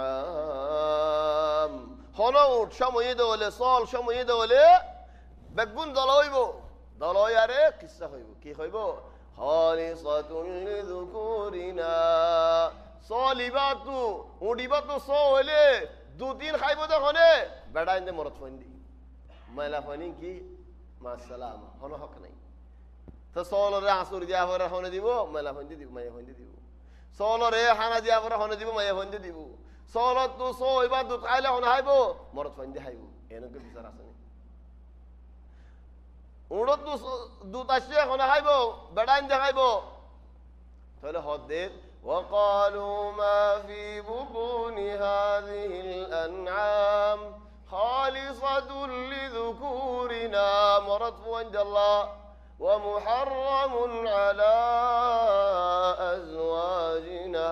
الأنعام خنوت شمو يدولي صال شمو يدولي بقون دلويبو دلوياري قصة خويبو كي خويبو خالصة لذكورنا صالباتو وديباتو صولي دو تين خايبو ده خونه بڑا اندے مرد فندي مالا فنين كي مع السلامة خنو حق نہیں تو سولو رے حسور دیا فرا ہونے دیبو مالا فندی دیبو مایا فندی دیبو سولو رے حانا دیا فرا ہونے دیبو مایا فندی دیبو سولو تو سو عباد دو تعالى ہونے ہائیبو مرد فندی ہائیبو اینو کے بسر آسانی উড়ত দুধ আসছে এখন খাইবো বেড়াইন দেখাইবো তাহলে হদ্দের وقالوا ما في بطون هذه الأنعام خالصة لذكورنا مرض عند الله ومحرم على أزواجنا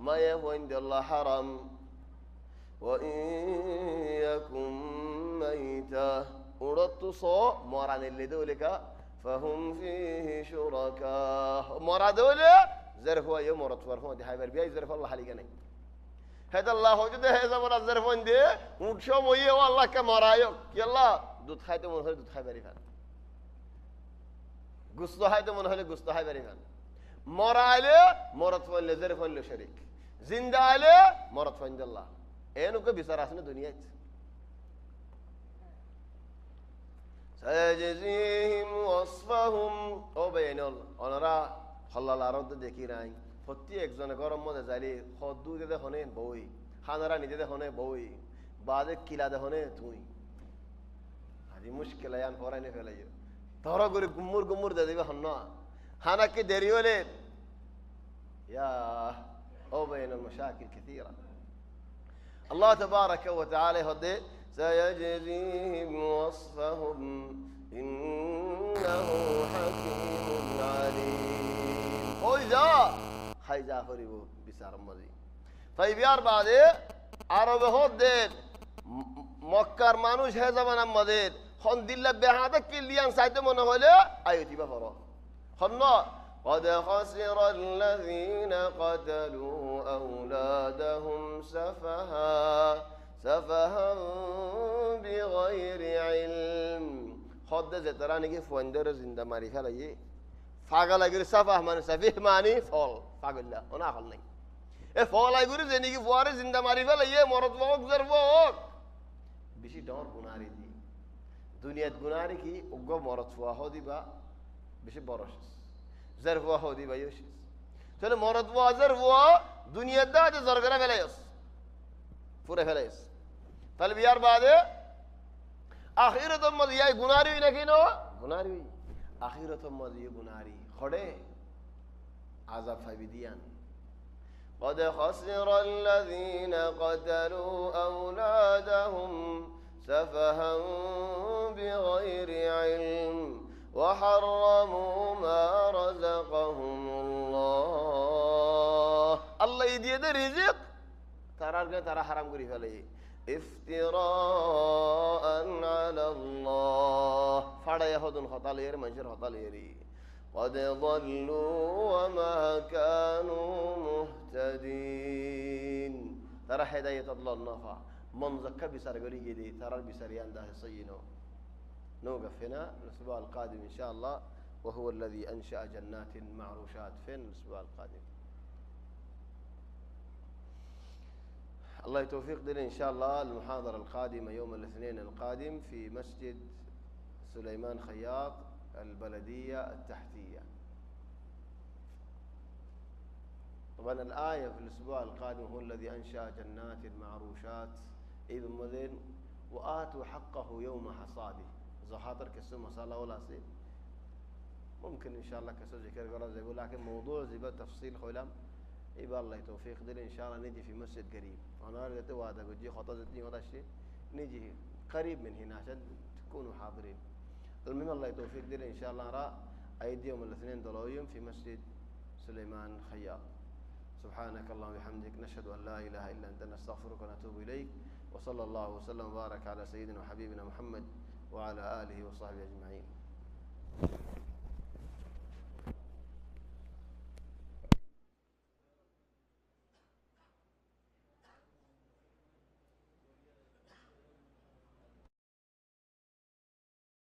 ما يهو عند الله حرام وإن يكن ميتا أردت صو مران اللي دولك فهم فيه شركاء مراد دولة زرف هو يوم مراد فرفون دي هاي بربيع زرف الله حليقا ني هذا الله وجده هذا مراد زرفون دي وشو مويه والله كمرايو يلا دوت خايته من هل دوت خاي بريفان قصة هاي من هل قصة هاي بريفان مرالة مراد فون لزرف فون لشريك زندة عليه مراد فون الله إنه كبيسر أصلا دنيا سيجزيهم وصفهم أو بين الله أنا را خلا الأرض ذكيراي فتي إكزون كرام ما تزالي خدو ده هنين بوي خانرا نيجي ده هنين بوي بعد كلا ده هنين توي هذه مشكلة يعني فورا نفعله ترى غوري غمور ده ديبه هنا هانا كي دريولة يا أو بين المشاكل كثيرة الله تبارك وتعالى هدي سيجزيهم وصفهم إنه حكيم عليم هويدا هايدا فريبو بسار مزي طيب يار بعده عرب هدي مكر مانوش هذا زمان مدير خن دل بهذا كليان سايد من هلا أيوتي بفرا خنا قد خسر الذين قتلوا أولادهم سفها بغير علم خد زتراني كي فوندر زنده معرفة ليه فاقل أقول سفه من سفيه ماني فول فاقل لا أنا أقول نين فول أقول زني كي فوار زنده معرفة ليه مرض فوق زر فوق بيشي دور بناري دي دنيا بناري كي أقوى مرض فواه دي با بيشي بارشس زر فواه دي با يوشس تلو مرض فواه زر فواه دنيا دا زرقنا فلايس فورة فلايس طالب يار بعده آخرت مزي يا غناري نكينو غناري آخرت مزي غناري خده عذاب فبديان قد خسر الذين قتلوا أولادهم سفها بغير علم وحرموا ما رزقهم الله الله يدي رزق ترى حرام قريب عليه افتراء على الله فڑا يهودن خطا ليري منشر خطا ليري قد ضلوا وما كانوا مهتدين ترى هداية الله النفع منزك بسر قريب دي ترى بسريان ده سينو نوقف هنا الأسبوع القادم إن شاء الله وهو الذي أنشأ جنات معروشات فين الأسبوع القادم الله يتوفيق لنا إن شاء الله المحاضرة القادمة يوم الاثنين القادم في مسجد سليمان خياط البلدية التحتية طبعا الآية في الأسبوع القادم هو الذي أنشأ جنات معروشات إذ مذن وآتوا حقه يوم حصاده زخاطر كسو مسألة ولا سي ممكن إن شاء الله كسو ذكر قرار زي لكن موضوع زي تفصيل خلام يبقى الله توفيق دل إن شاء الله نجي في مسجد قريب أنا رأيت واحد أقول خطأ زتني هذا الشيء نجي قريب من هنا عشان تكونوا حاضرين المهم الله توفيق دل إن شاء الله رأى أيدي يوم الاثنين دلويم في مسجد سليمان خياط سبحانك اللهم وبحمدك نشهد أن لا إله إلا أنت نستغفرك ونتوب إليك وصلى الله وسلم وبارك على سيدنا وحبيبنا محمد وعلى آله وصحبه أجمعين